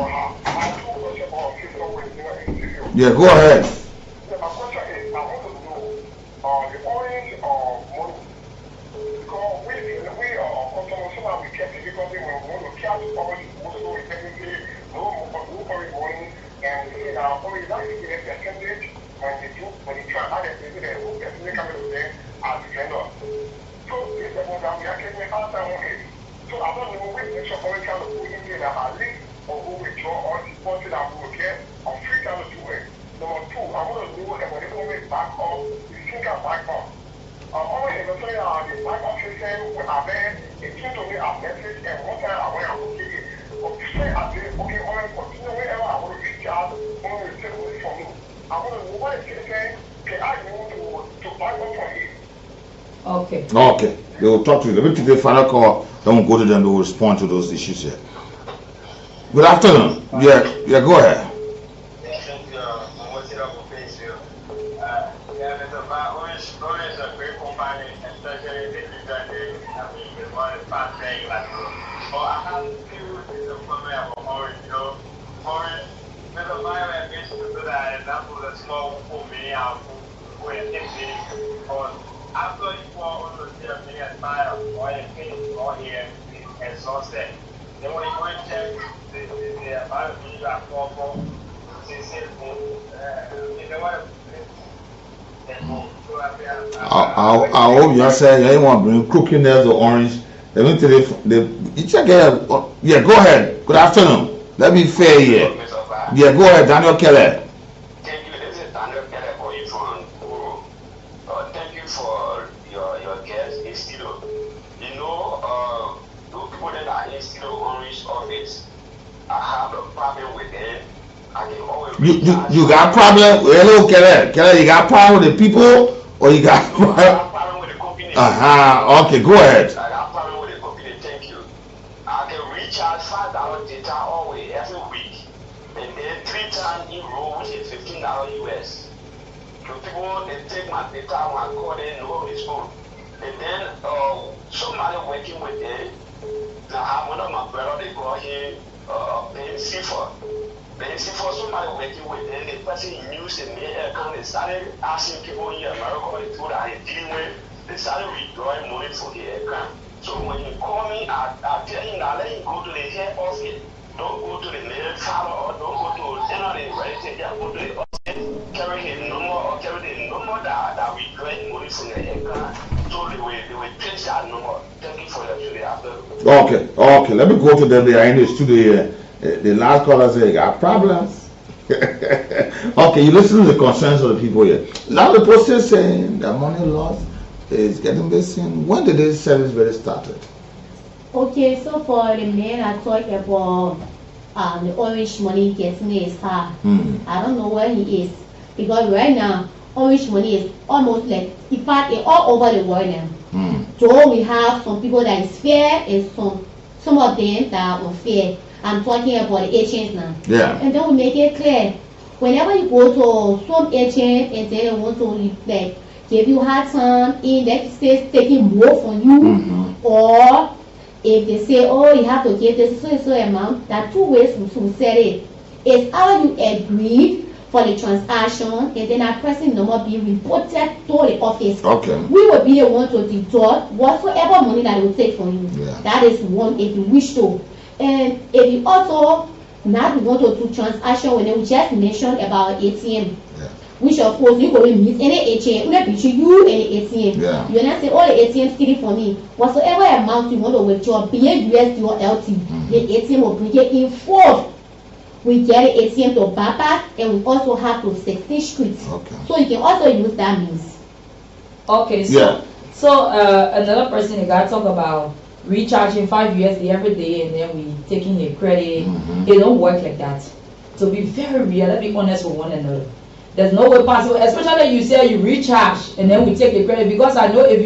Yeah, go ahead. My question is, I want to know the orange money. Because we are customers, we get it because we want to catch orange, also we technically no orange money, and we say orange like to get percentage when they try to add it, they will definitely come in there as a vendor. So this is what we are getting answer on it. So I don't know which make sure orange can put in there at least or who withdraw or deposit and we will get on free kind of do it. Number two, I want to know that when they always back up, you think I'm back up. Always in the say the back up system when I bet it seems to me a message and one time I went out to get it. But you say I did okay, always continue wherever I want to reach out, when you take away from me. I want to know what is it saying, can I go to back up from it? Okay. Okay. They will talk to you. Let me take the final call. Then we'll go to them. They will respond to those issues here. Good afternoon. Yeah, go ahead. After you fall on the thing at fire or a pain or here and so said, then when you go and check the amount of people that fall for, I hope you are saying you want to bring cookiness or orange. Let me tell you, you check it. Yeah, go ahead. Good afternoon. Let me fair here. Yeah, go ahead, Daniel Keller. Thank you. This is Daniel Keller for you from Guru. Thank you for your guest, Instilo. You know, those people that are Instilo orange office, I have a problem with them. I can always you got problem? Hello, Keller. Keller, you got problem with the people or you got problem with the company? Okay, go ahead. I got problem with the company. Thank you. I can recharge $5 data always every week, and then 3 times in row, which is $15 US. So people they take my data when I call them, no response. And then somebody working with them. Now one of my brother they go here paying C4. Paying C4 somebody working with them. The person used the mail account. They started asking people in America the people that they dealing with. They started withdrawing money for the account. So when you call me, I tell you now, let you go to the head office. Don't go to the mail file or don't go to any relative. Just go to the office, carry the number or carry the number that withdrawing money from the account. So they will change that number. Thank you for your studio after. Okay. Let me go to them. They are in the studio here. The last caller said, got problems. Okay, you listen to the concerns of the people here. Now the person is saying that money loss is getting missing. When did this service really started? Okay, so for the man I talked about the orange money getting his car. I don't know where he is because right now orange money is almost like, in fact, all over the world now. So we have some people that is fair and some of them that are unfair. I'm talking about the agents now. Yeah. And then we make it clear. Whenever you go to some agent and then they want to like give you hard time in that states taking more from you, or if they say, oh, you have to give this so amount, there are two ways to set it. It's how you agreed for the transaction, and then that person number be reported to the office. Okay. We will be the one to deduct whatsoever money that will take from you. Yeah. That is one if you wish to. And if you also not want to do transaction when we just mentioned about ATM. Yeah. Which of course you go to meet any ATM, only between you and the ATM. Yeah. You not say all the ATM stealing for me. Whatsoever amount you want to withdraw, be it USD or LT, the ATM will bring it in full. We get the ATM to bypass, and we also have to 16th Street. Okay. So you can also use that means. Okay, so another person, the guy talk about recharging 5 USD every day and then we taking a credit. It don't work like that. To be very real, let's be honest with one another. There's no way possible, especially you say you recharge and then we take the credit, because I know if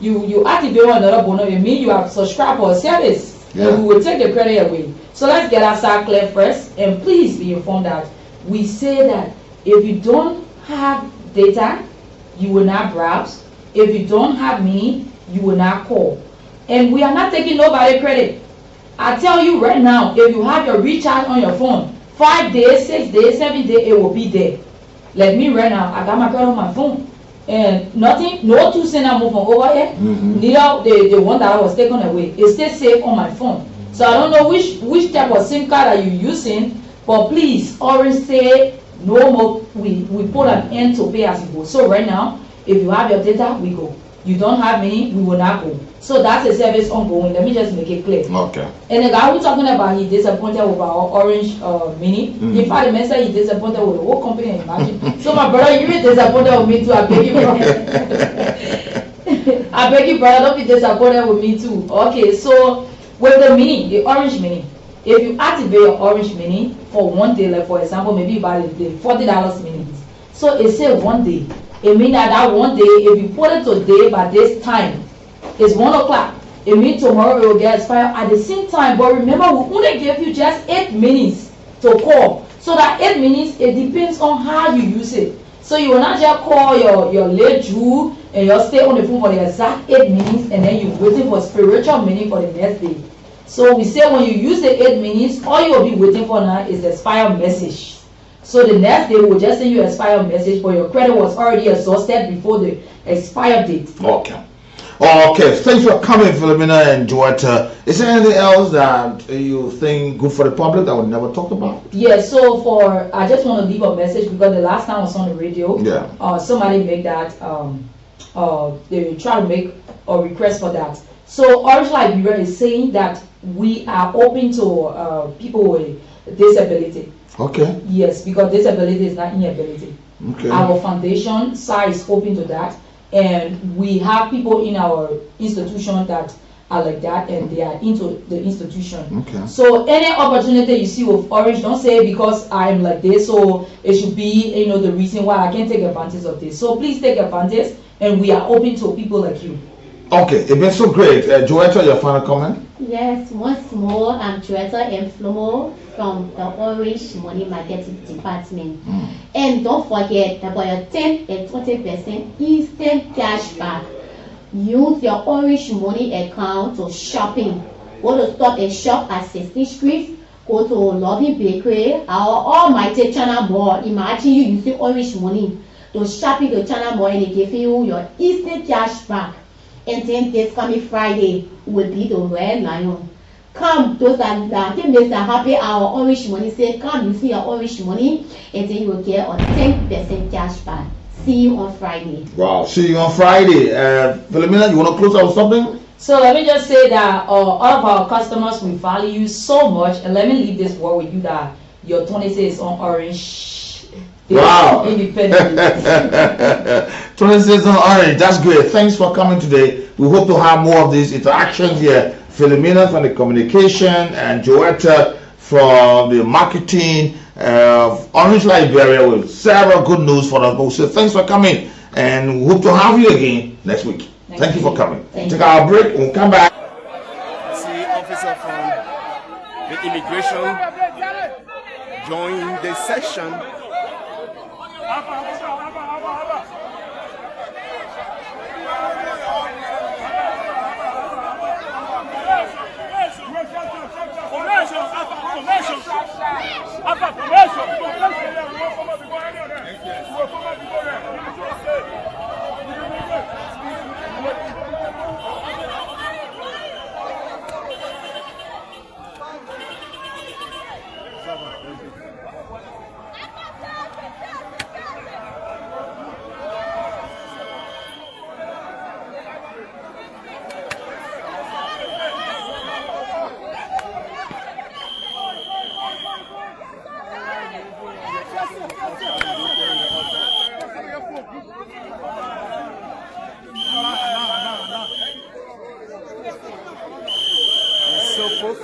you activate another bonus, it means you have subscribed for a service, and we will take the credit away. So let's get ourselves clear first, and please be informed that we say that if you don't have data, you will not browse. If you don't have money, you will not call. And we are not taking nobody credit. I tell you right now, if you have your recharge on your phone, 5 days, 6 days, 7 days, it will be there. Like me right now, I got my credit on my phone, and nothing, no 2 cents I move from over here. Neither the one that I was taken away, it's still safe on my phone. So I don't know which type of SIM card are you using, but please always say no more. We put an end to pay as you go. So right now, if you have your data, we go. You don't have any, we will not go. So that's a service ongoing. Let me just make it clear. Okay. And the guy who's talking about he disappointed with our orange mini. In fact, the man said he disappointed with the whole company. Imagine. So my brother, you be disappointed with me too. I beg you, brother. I beg you, brother, don't be disappointed with me too. Okay, so with the mini, the orange mini, if you activate your orange mini for 1 day, like for example, maybe you buy the $40 mini. So it says 1 day. It means that 1 day, if you put it today by this time, it's 1 o'clock. It means tomorrow it will get expired at the same time. But remember, we only gave you just 8 minutes to call. So that 8 minutes, it depends on how you use it. So you will not just call your late Jew and you'll stay on the phone for the exact 8 minutes and then you're waiting for spiritual meaning for the next day. So we say when you use the 8 minutes, all you will be waiting for now is the expired message. So the next day we'll just send you an expired message, but your credit was already exhausted before the expired date. Okay. Okay, thanks for coming, Philomena and Joetta. Is there anything else that you think good for the public that we never talked about? Yeah, so I just want to leave a message, because the last time I was on the radio, somebody made that, they try to make a request for that. So Orange Liberia is saying that we are open to people with disability. Okay. Yes, because disability is not inability. Okay. Our foundation side is open to that, and we have people in our institution that are like that, and they are into the institution. Okay. So any opportunity you see with Orange, don't say because I'm like this, so it should be the reason why I can't take advantage of this. So please take advantage, and we are open to people like you. Okay, it's been so great. Joetta, your final comment? Yes, once more, I'm Joetta M. Flomo from the Orange Money Marketing Department. And don't forget about your 10 and 20% instant cash back. Use your Orange Money account to shopping. Go to Stop and Shop at 16th Street. Go to Lobby Bakery, our almighty China Mall. Imagine you using Orange Money to shopping to China Mall, and they give you your instant cash back. And then this coming Friday will be the Red Lion. Come, those that make the happy hour Orange Money, say come, you see your Orange Money, and then you will get a 10% cash back. See you on Friday. Wow, see you on Friday. Philomena, you want to close out with something? So let me just say that all of our customers, we value you so much, and let me leave this word with you that your 26 is on Orange. Wow. 26 on Orange, that's great. Thanks for coming today. We hope to have more of these interactions here. Philomena from the communication and Joetta from the marketing Orange Liberia with several good news for us. But we say thanks for coming and we hope to have you again next week. Thank you for coming. Take our break and we'll come back. See officer from the immigration join the session.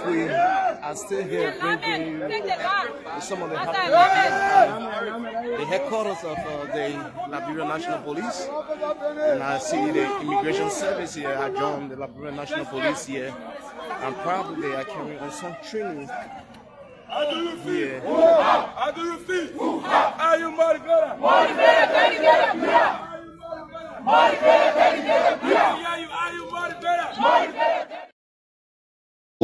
We are still here bringing some of the headquarters of the Liberian National Police, and I see the immigration service here. I joined the Liberian National Police here, and probably they are carrying on some training here. How do you feel? Are you motivated? Are you motivated?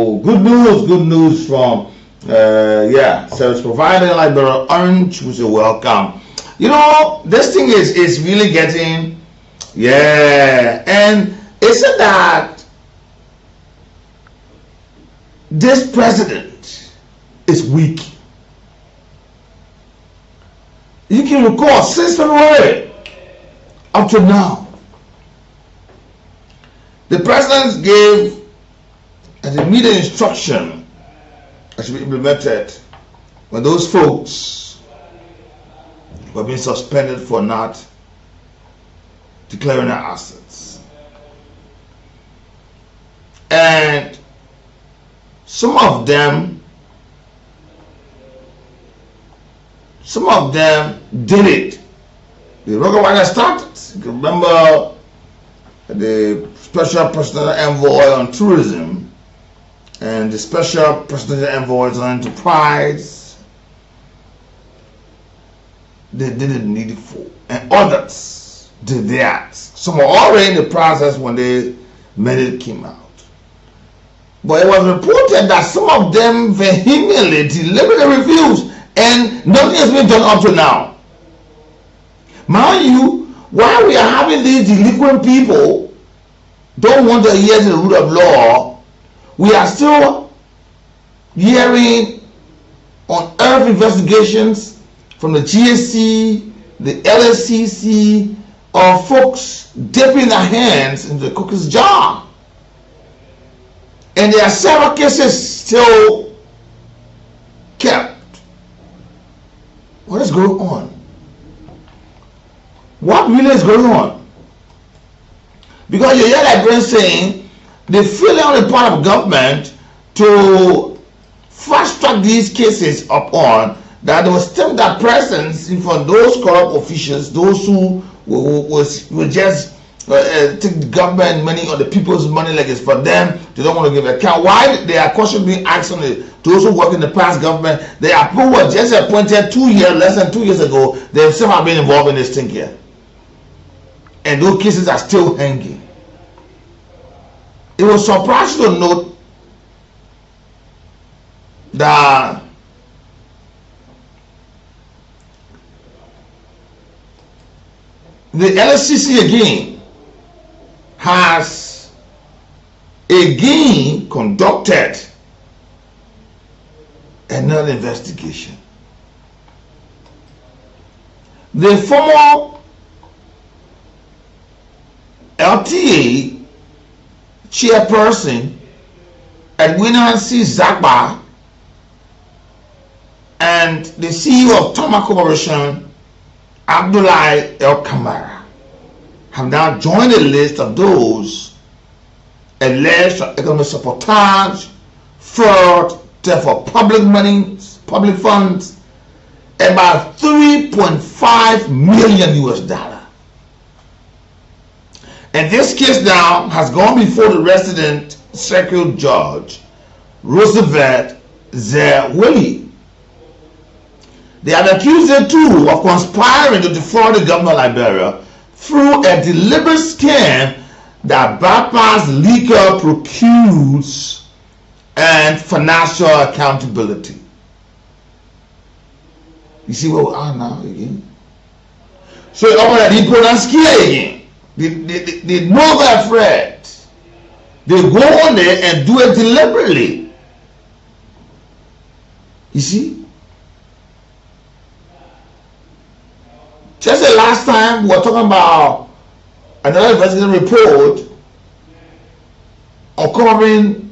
Oh, good news from service provider like Liberia Orange, who's a welcome. You know, this thing is really getting, and isn't that this president is weak? You can recall since February up to now, the president gave an immediate instruction that should be implemented when those folks were being suspended for not declaring their assets. And some of them did it. The Rocket Wagon started. You can remember the Special Presidential Envoy on Tourism and the Special Presidential Envoy on Enterprise. They didn't need it for, and others did that. Some were already in the process when the mandate came out. But it was reported that some of them vehemently, deliberately refused, and nothing has been done up to now. Mind you, while we are having these delinquent people don't want to adhere to the rule of law, we are still hearing on earth investigations from the GSC, the LSCC, of folks dipping their hands into the cook's jar. And there are several cases still kept. What is going on? What really is going on? Because you hear Liberians saying they feel on the part of government to fast track these cases upon that they will stem their presence for those corrupt officials, those who will just take government money or the people's money like it's for them. They don't want to give account. Why they are constantly being asked on those who work in the past government? They are people who were just appointed less than 2 years ago. They still have been involved in this thing here, and those cases are still hanging. It was surprising to note that the LSCC again has again conducted another investigation. The former LTA chairperson Edwina C. Zagba and the CEO of Tama Corporation Abdullahi El Kamara have now joined the list of those alleged economic sabotage, fraud, theft of public money, public funds, about 3.5 million US dollar. And this case now has gone before the resident circuit judge, Roosevelt Zerwilly. They have accused the two of conspiring to defraud the government of Liberia through a deliberate scam that bypassed legal procures and financial accountability. You see where we are now again? So they put on scare again. They know their threat. They go on there and do it deliberately. You see? Just the last time we were talking about another investigative report uncovering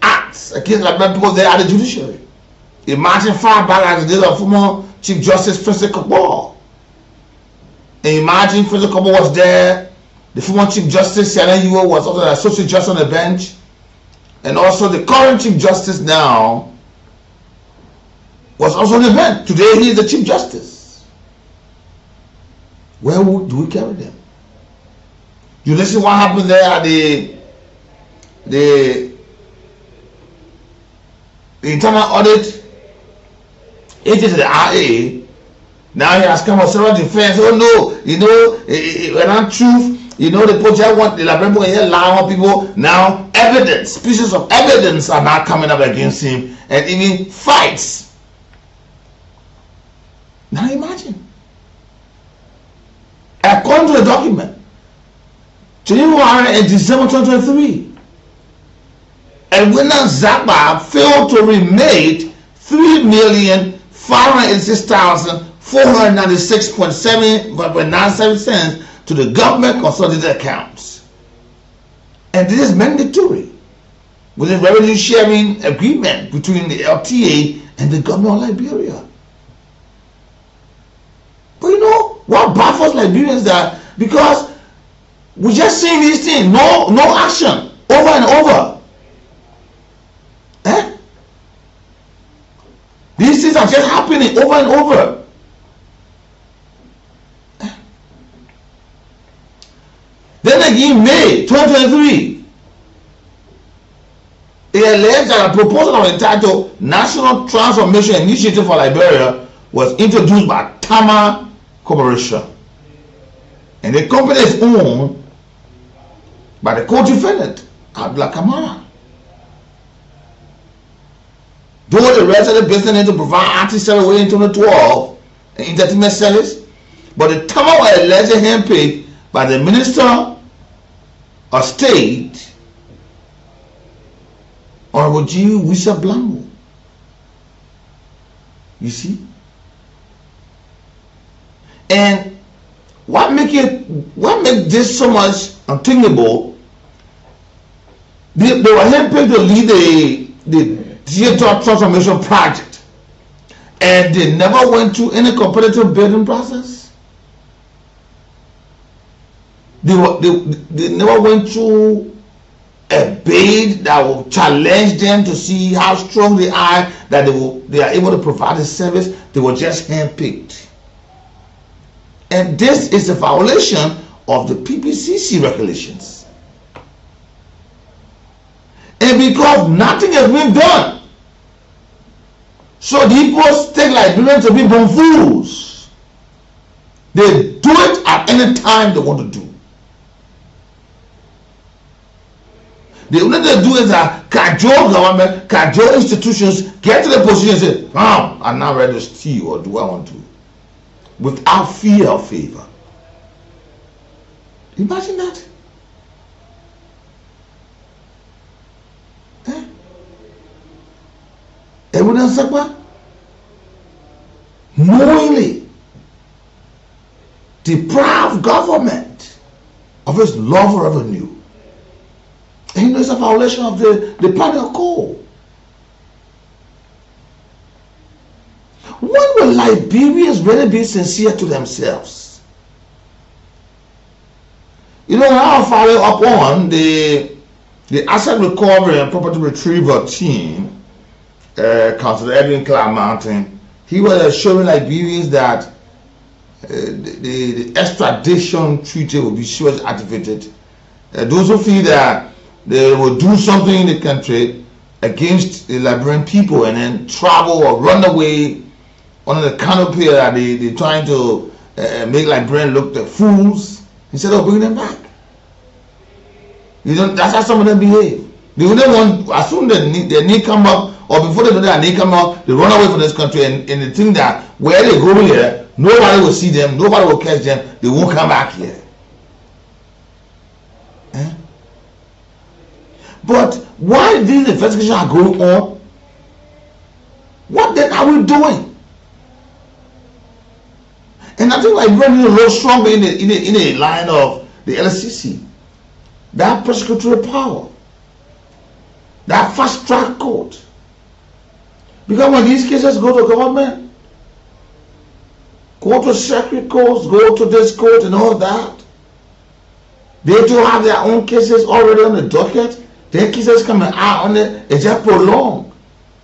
acts against Liberian people there at the judiciary. Imagine far back as the days of former Chief Justice Francis Kabor. And imagine Francis Kabor was there. The former Chief Justice Siana was also an associate justice on the bench. And also the current Chief Justice now was also on the bench. Today he is the Chief Justice. Where do we carry them? You listen what happened there at the internal audit agency, the RA. Now he has come up several defense. Oh no, you know, it's not truth. You know, the project want the Liberian people here lie on people. Now evidence, pieces of evidence are now coming up against him, and even fights. Now imagine. According to the document, in December 2023, Edwina Zaba failed to remit $3,586,496.97 to the government consolidated accounts. And this is mandatory with the revenue sharing agreement between the LTA and the government of Liberia. But you know what baffles Liberians that because we just seeing these things, no action over and over. These things are just happening over and over. Then again, May 2023, it alleged that a proposal entitled National Transformation Initiative for Liberia was introduced by Tama Corporation. And the company is owned by the co-defendant, Abdullah Kamara. Though the rest of the business need to provide anti-service in 2012 and entertainment service, but the Tama was allegedly handpicked by the Minister of State, Honorable G. Wisa Blanco. You see? And what make this so much unthinkable? They were handpicked to lead the digital transformation project, and they never went through any competitive bidding process. They never went through a bid that will challenge them to see how strong they are, that they are able to provide the service. They were just handpicked. And this is a violation of the PPCC regulations. And because nothing has been done, so the Igbos take Liberians to be buffoons. They do it at any time they want to do. The only thing they do is that cajole government, cajole institutions get to the position and say, I'm not ready to steal, or do I want to? Without fear or favor. Imagine that. Evidence Sakwa knowingly deprive government of its lawful revenue. And it's a violation of the penal code. When will Liberians really be sincere to themselves? You know, now follow up on the asset recovery and property retrieval team, Councilor Edwin Clark Mountain, he was assuring Liberians that the extradition treaty will be sure activated. Those who feel that they will do something in the country against the Liberian people and then travel or run away under the canopy that they're trying to make Liberians look the fools, instead of bringing them back. That's how some of them behave. They wouldn't want, as soon as their need come up, or before they know their need come up, they run away from this country and they think that where they go here, nobody will see them, nobody will catch them, they won't come back here. But why these investigations are going on? What then are we doing? And I think like running a little stronger in the line of the LCC. That prosecutorial power. That fast track court. Because when these cases go to government, go to circuit courts, go to this court and all that, they do have their own cases already on the docket. Their cases coming out on it, it's just prolonged.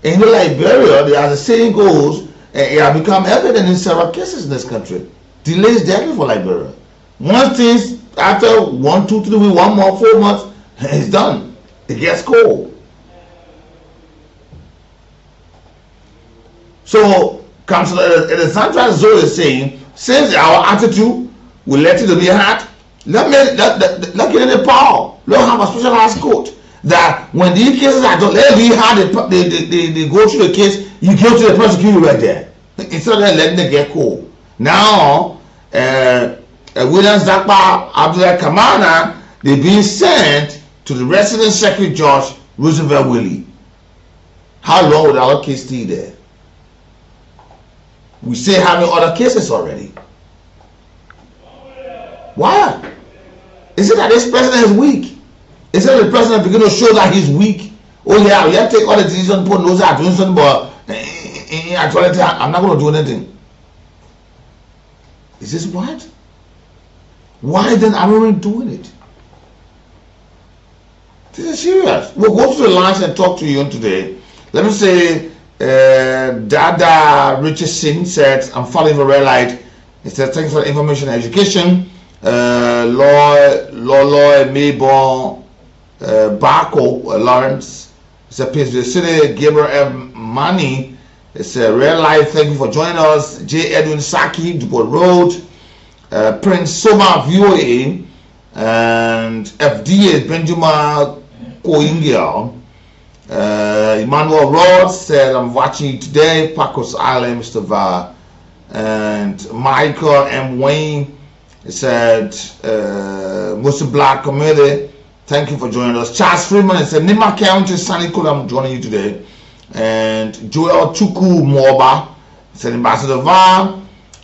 In Liberia, as the saying goes, it has become evident in several cases in this country. Delays deadly for Liberia. Once things, after 1, 2, 3 weeks, 1 month, 4 months, it's done. It gets cold. So, Councillor Alexandra Zoe is saying, since our attitude will let it be hard, let get in the power. Let have a specialized court. That when these cases are done, let me how they go through the case, you go to the prosecutor right there. Instead of letting them get cold. Now, William Zakpa Abdullah Kamana, they're being sent to the resident circuit judge, Roosevelt Willie. How long would our case stay there? We say having other cases already. Why? Is it that this president is weak? Is it the president begin to show that he's weak? Oh yeah, we have to take all the decisions, put those out, doing something, but in actuality, I'm not going to do anything. Is this what? Why then are we doing it? This is serious. We'll go to the lines and talk to you today. Let me say, Dada Richardson said, I'm following the red light. He said, thanks for the information and education. Lloyd Maybon Barco Lawrence. It's a piece of the city. Gabriel M. Mani. It's a real life. Thank you for joining us. J. Edwin Saki, Dupont Road. Prince Soma VOA. And FDA Benjamin Koingel. Emmanuel Ross said, I'm watching you today. Pacos Island, Mr. Va. And Michael M. Wayne said, Muslim Black Community, thank you for joining us. Charles Freeman said, Nima County, Sunny Cool, I'm joining you today. And Joel Chuku Moba said, Ambassador Va,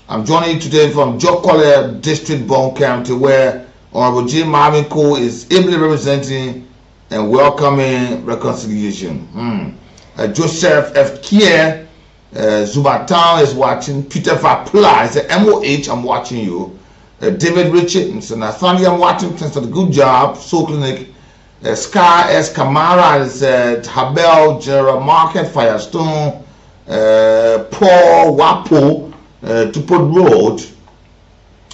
I'm joining you today from Jokole District, Bon County, where Honorable J. Marvin Cole is ably representing and welcoming reconciliation. Joseph F. Kier, Zubatan is watching. Peter Vapla is a MOH, I'm watching you. David Richard, Mr. Nathaniel, I'm watching. Thanks for the good job. Soul Clinic. Sky S. Kamara is Habel, General Market, Firestone, Paul Wapo, Tuput Road,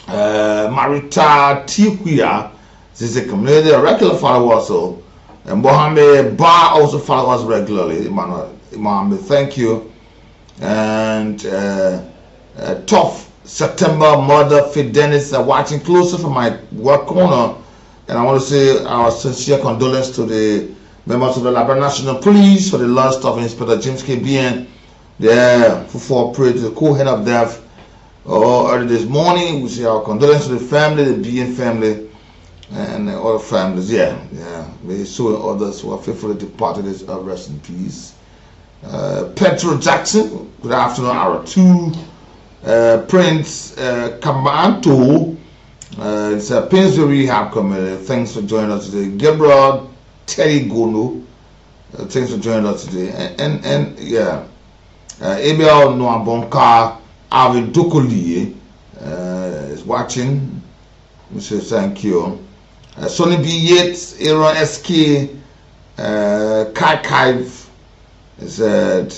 Marita Tiquia. This is a community, a regular follower also. And Mohammed Ba also follows us regularly. Mohammed, thank you. And Tough September Mother Fit Dennis are watching closer from my work corner. And I want to say our sincere condolence to the members of the Liberia National Police for the loss of Inspector James K. Bien, there for operating the co-head of death early this morning. We say our condolence to the family, the Bien family, and other families. May so others who are faithfully departed is rest in peace. Petro Jackson, good afternoon, hour 2. Prince Kamanto, it's a Painsville Rehab Committee. Thanks for joining us today. Gabriel Terry Gono, thanks for joining us today. And Abel Noabonka Avi Dokoli is watching. We say thank you. Sonny B. Yates, Aaron SK, Kai Kaiv said,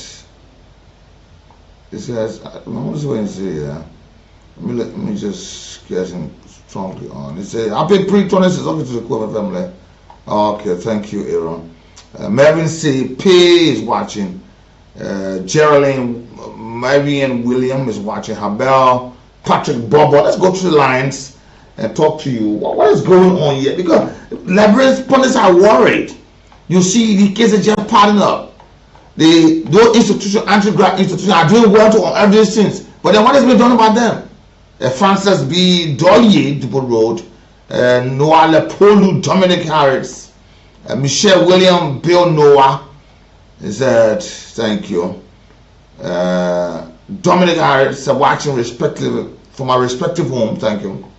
It says, I'm just waiting to see that. Let me just get him strongly on. It says, happy pre-26, okay to the Core family. Okay, thank you, Aaron. Mervyn C. P. is watching. Geraldine, Marian William is watching. Habel, Patrick Bobo. Let's go through the lines and talk to you. What is going on here? Because Liberian police are worried. You see the cases just piling up. Those institutions, anti-graft institutions, are doing well to all these things. But then what has been done about them? Francis B. Dolly, Dupont Road, Noah Lepolu, Dominic Harris, Michelle William, Bill Noah, is that, thank you. Dominic Harris, watching respectively from our respective home, thank you.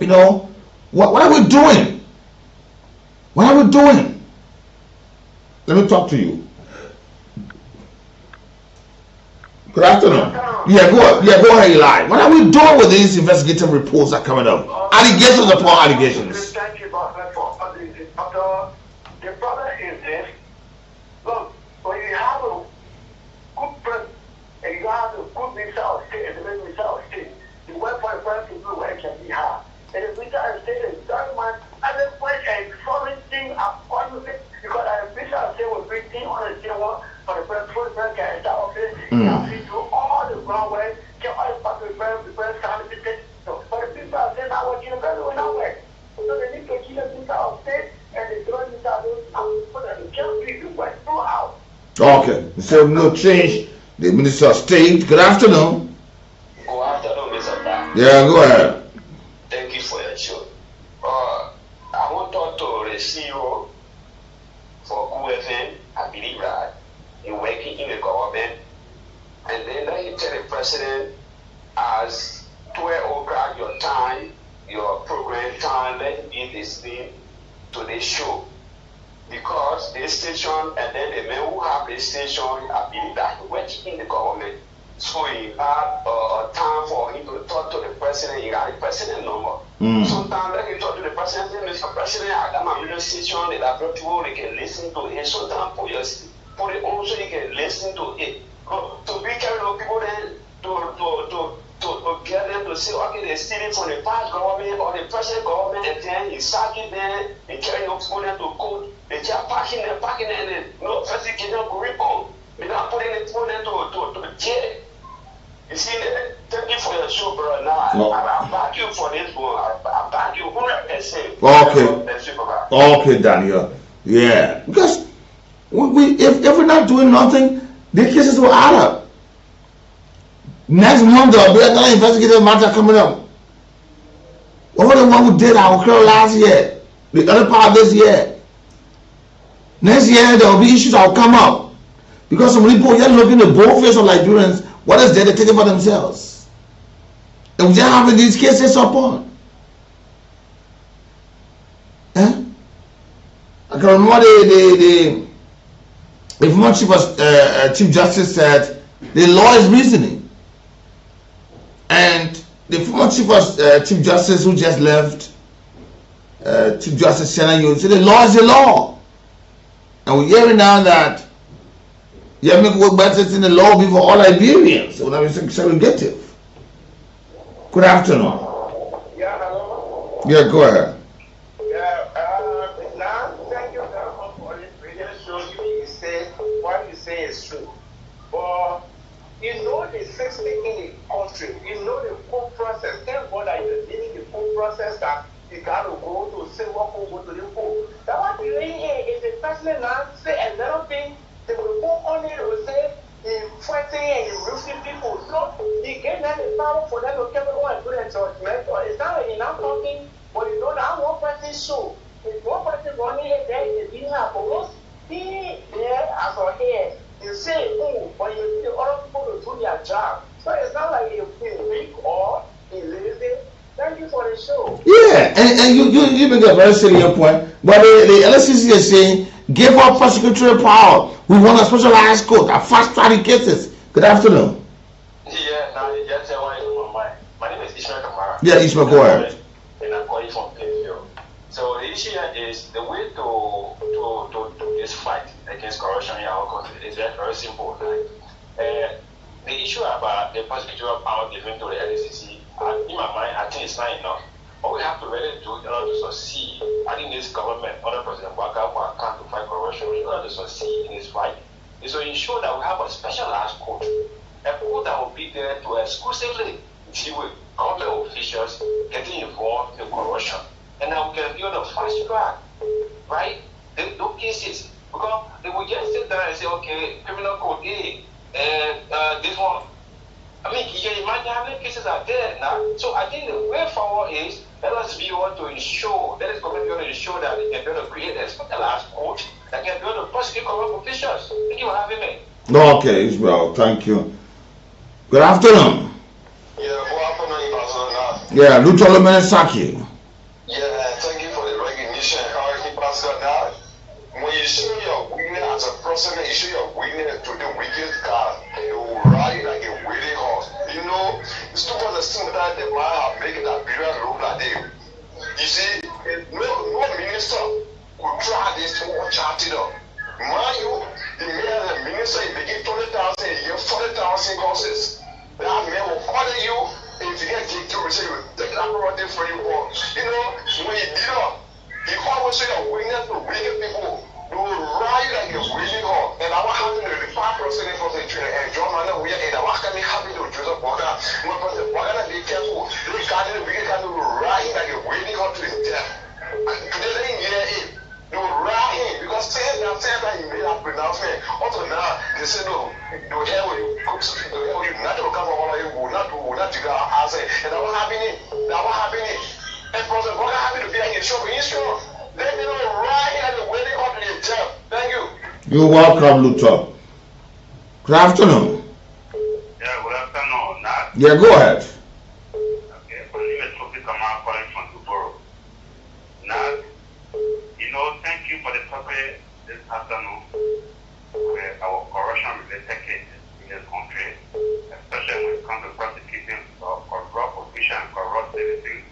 You know, what are we doing? What are we doing? Let me talk to you. Good afternoon. Yeah, go ahead, Eli. What are we doing with these investigative reports that are coming up? Allegations upon allegations. Thank you, Doctor, for the problem is this. Look, when you have a good president and you have a good minister of state and the minister of state, the work for the president to do where it can be hard. And the minister of state is very much at this point a foreign thing according to it, because the minister of state was bringing on the same one for the president can enter office. You have to do all the groundwork, get all the part of the president candidate. So, but the minister of state not working, the president will not work. So they need to keep the minister of state and the joint minister of state so that they can be the work throughout. Okay, so no change. The Minister of State, good afternoon. Good afternoon, Mr. Brown. Yeah, go ahead. Thank you for your show. I want to talk to the CEO for QFN. I believe that you're working in the government. And then let you tell the president, as 12 o'clock your time, your program time, let him be listening to this show. Because the station and then the men who have the station, I believe that he works in the government. So he had time for him to talk to the president. He got the president number. Sometimes let him talk to the president. Mr. President, I got my radio station that I brought people, they can listen to it. Sometimes put it on so you can listen to it. To be carried on people then to get them to say, okay, they're stealing from the past government or the present government, and then he sacking them, and carrying on people then to court. They just packing them, and then no person cannot go on. They're not putting the people then to jail. You see, thank you for your show, bro. Now, I back you for this one. I back you 100%. Okay, Daniel. Yeah, because if we're not doing nothing, the cases will add up. Next month there will be another investigative matter coming up. Over the one we did our occur last year, the other part of this year. Next year there will be issues that will come up. Because some people are looking at both face of Liberians, what is there they take it for themselves. And we just having these cases upon. I can remember the former Chief Justice said the law is reasoning. And the former Chief Justice who just left, Chief Justice Senator, said the law is the law. And we're hearing now that you have to make work better in the law before all Liberians. So that is segregative. Good afternoon. Yeah, hello. Yeah, go ahead. Thank you very much for this radio show. You say what you say is true. But you know the system in the country, you know the full process. Thank God that you're dealing the full process that you got to go to say what will go to the full. That what you're doing here is the president now say a little thing, they will go on it, will say the fighting and the roofing people. So he gave them the power for them to come on and do the judgment. Or it's not you're not talking, but you know that one person show. If one person running here, there is a being happen. He there as a head. You say, oh, but you need the other people to do their job. So it's not like you're weak or lazy. Thank you for the show. Yeah, and you make a very salient point. But the LSCC is saying, give up prosecutorial power. We want a specialized court, a fast track cases. Good afternoon. Yeah, now you just say what is on my mind. My name is Ishmael Kamara. Yeah, Ishmael, go ahead. And I'm calling from Plainfield. So the issue is the way to this fight against corruption in our country is very simple. the issue about the prosecutorial power given to the LCC, in my mind, I think it's not enough. What we have to really do in order to succeed, I think this government, under President Waka, who account to fight corruption, in order to succeed in this fight, is to ensure that we have a specialized court, a court that will be there to exclusively deal with government officials getting involved in corruption, and that we can be on a fast track, right? Those cases, because if we just sit there and say, okay, criminal code A, this one, I mean, you can imagine how many cases are there now. So I think the way forward is let us be able to ensure, let us be able to ensure that they can be able to create a specialized court that can be able to prosecute corrupt officials. Thank you for having me. Okay, Israel, thank you. Good afternoon. Yeah, good afternoon, Pastor. Yeah, Lucholo Menesaki. Yeah, thank you for the recognition. Pastor, now, when you show your weakness as a person, you show your weakness to the wicked God, you will ride like a waiting horse. You know, it's too much simple that the man have made that period look like this. You see, no minister could try this to watch out it up. Mind you, the man as a minister, he making 20,000 a year, 40,000 courses. That man will order you, if you get kicked to say, you take that property for you. You know, when you did up, you always say your weakness to wicked people. You will ride like a waiting horse. And I want to have the 5% for the children. And John Manuel, we are in. I want to be happy to Joseph Walker. We're going to be careful. They can't ride like a waiting horse to his death. Today, they didn't hear him. They will ride him because saying that he made that pronouncement. Also now, they say no, they will hear what you cook, they will hear what you not to come from all of you, will not to go out. And that was happening. And President Walker happy to be in shop in Israel. Let me know right here the waiting on the job. Thank you. You're welcome, Luther. Good afternoon. Yeah, good afternoon. Nat. Yeah, go ahead. Okay, my name is Sophie Kamal calling from Duboro. Nat, you know, thank you for the topic this afternoon where our corruption-related cases in this country, especially when it comes to prosecuting of corrupt officials and corrupt citizens.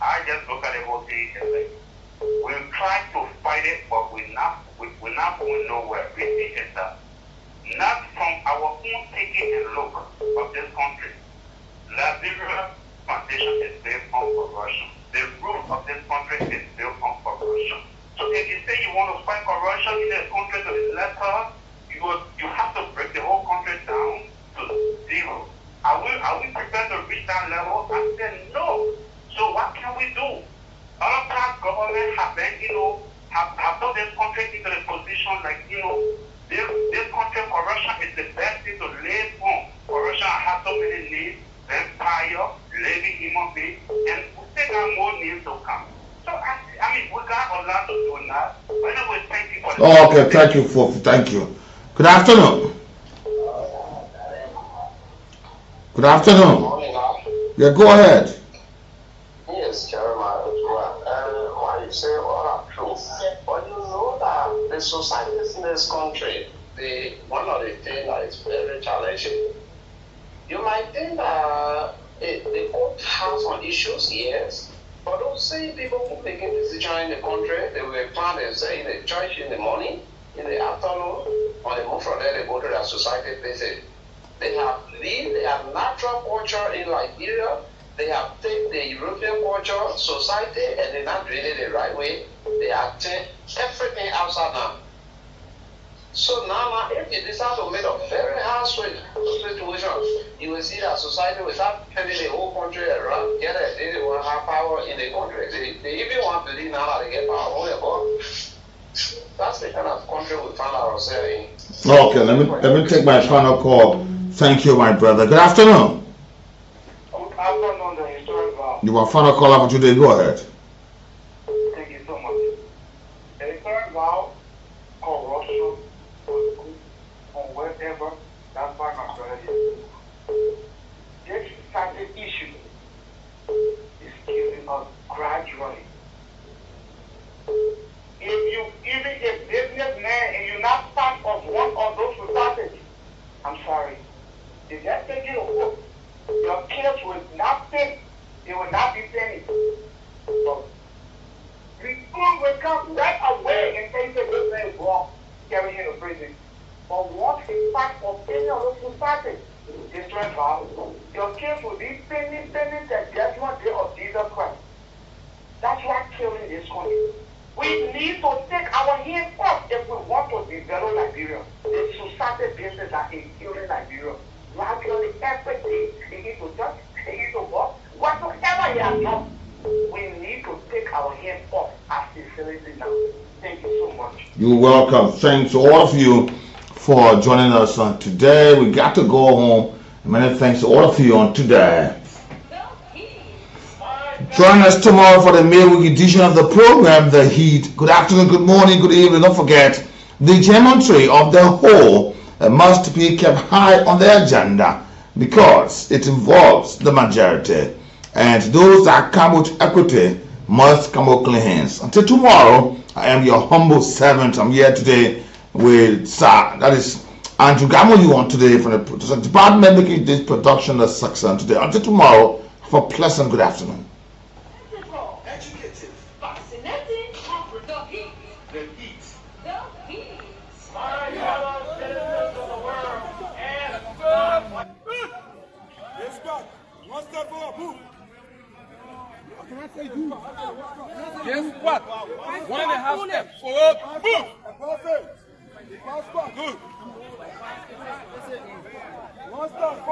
I just look at the whole thing and like, we'll try to fight it, but we're not going nowhere. We see it that not from our own taking a look of this country. Liberia foundation is based on corruption. The roof of this country is built on corruption. So if you say you want to fight corruption in this country to the letter, you have to break the whole country down to zero. Are we prepared to reach that level? I said no. So what can we do? Other past government have been, have put this country into the position like, this country corruption is the best thing to live on. Corruption has so many names, empire, living human being, and we still got more names to come. So I mean, we got a lot to do now. But anyway, thank you for the Okay, thank you. Good afternoon. Good afternoon. Yeah, go ahead. Yes, Jeremiah. Why you say all are true? But you know that the societies in this country, one of the things that is very challenging. You might think that the court has some issues, yes. But don't say people who making decisions in the country, they will plan and say in the church in the morning, in the afternoon, on the move from there, they go to their society visit. They have natural culture in Liberia. They have taken the European culture, society, and they're not doing it the right way. They are taking everything outside now. So now, if you decide to make a very hard situation, you will see that society will start turning the whole country around. They will have power in the country. They even want to believe now that they get power. Oh, God. That's the kind of country we find ourselves in. Okay, let me take my final call. Thank you, my brother. Good afternoon. Good afternoon, the historic vow. You are final caller for today. Go ahead. Thank you so much. The historic vow, corruption, on wherever that part of the this certain issue is killing us gradually. If businessman and you're not part of one of those societies, I'm sorry. If that take you to court, your kids will not think, they will not be finished. So, the school will come right away and say this man is wrong, carry him to prison. But what impact of any of those society? Different how? Your case will be pending the judgment day of Jesus Christ. That's why killing this country. We need to take our hands off if we want to develop Nigeria. The society business that is killing Nigeria. Gradually, every day, they need to touch, they need to work. Whatsoever he has done, we need to take our hands off as sincerely now. Thank you so much. You're welcome. Thanks to all of you for joining us on today. We got to go home. Many thanks to all of you on today. Join us tomorrow for the midweek edition of the program, The Heat. Good afternoon, good morning, good evening. Don't forget, the geometry of the whole must be kept high on the agenda because it involves the majority. And those that come with equity must come with clean hands. Until tomorrow, I am your humble servant. I'm here today with that is Andrew Gamoyu on today from the department making this production a success today. Until tomorrow, have a pleasant good afternoon. Educative, fascinating, the heat. The heat. The heat. My fellow citizens of the world and Yes, God. One step forward, move. Yes, what? 1.5 steps forward, move. Good.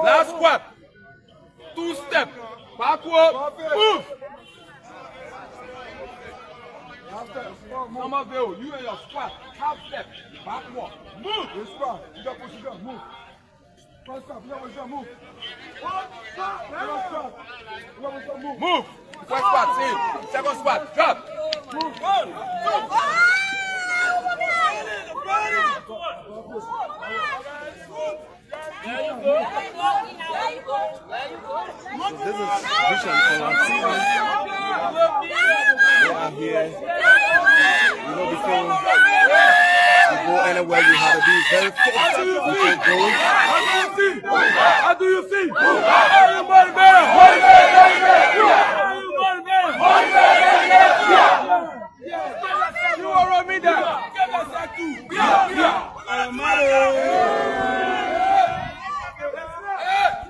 Last squat. 2 steps backward, move. Come up there, you and your squat. Half step backward, move. Yes, squat. You got push it up, move. First stop, you got push it up, move. Move. First spot, see. Second spot, drop. Move. This is vision for our team. They are here. You know, before you go anywhere, you have to be very focused before going. How do you see? Everybody better. You are me down.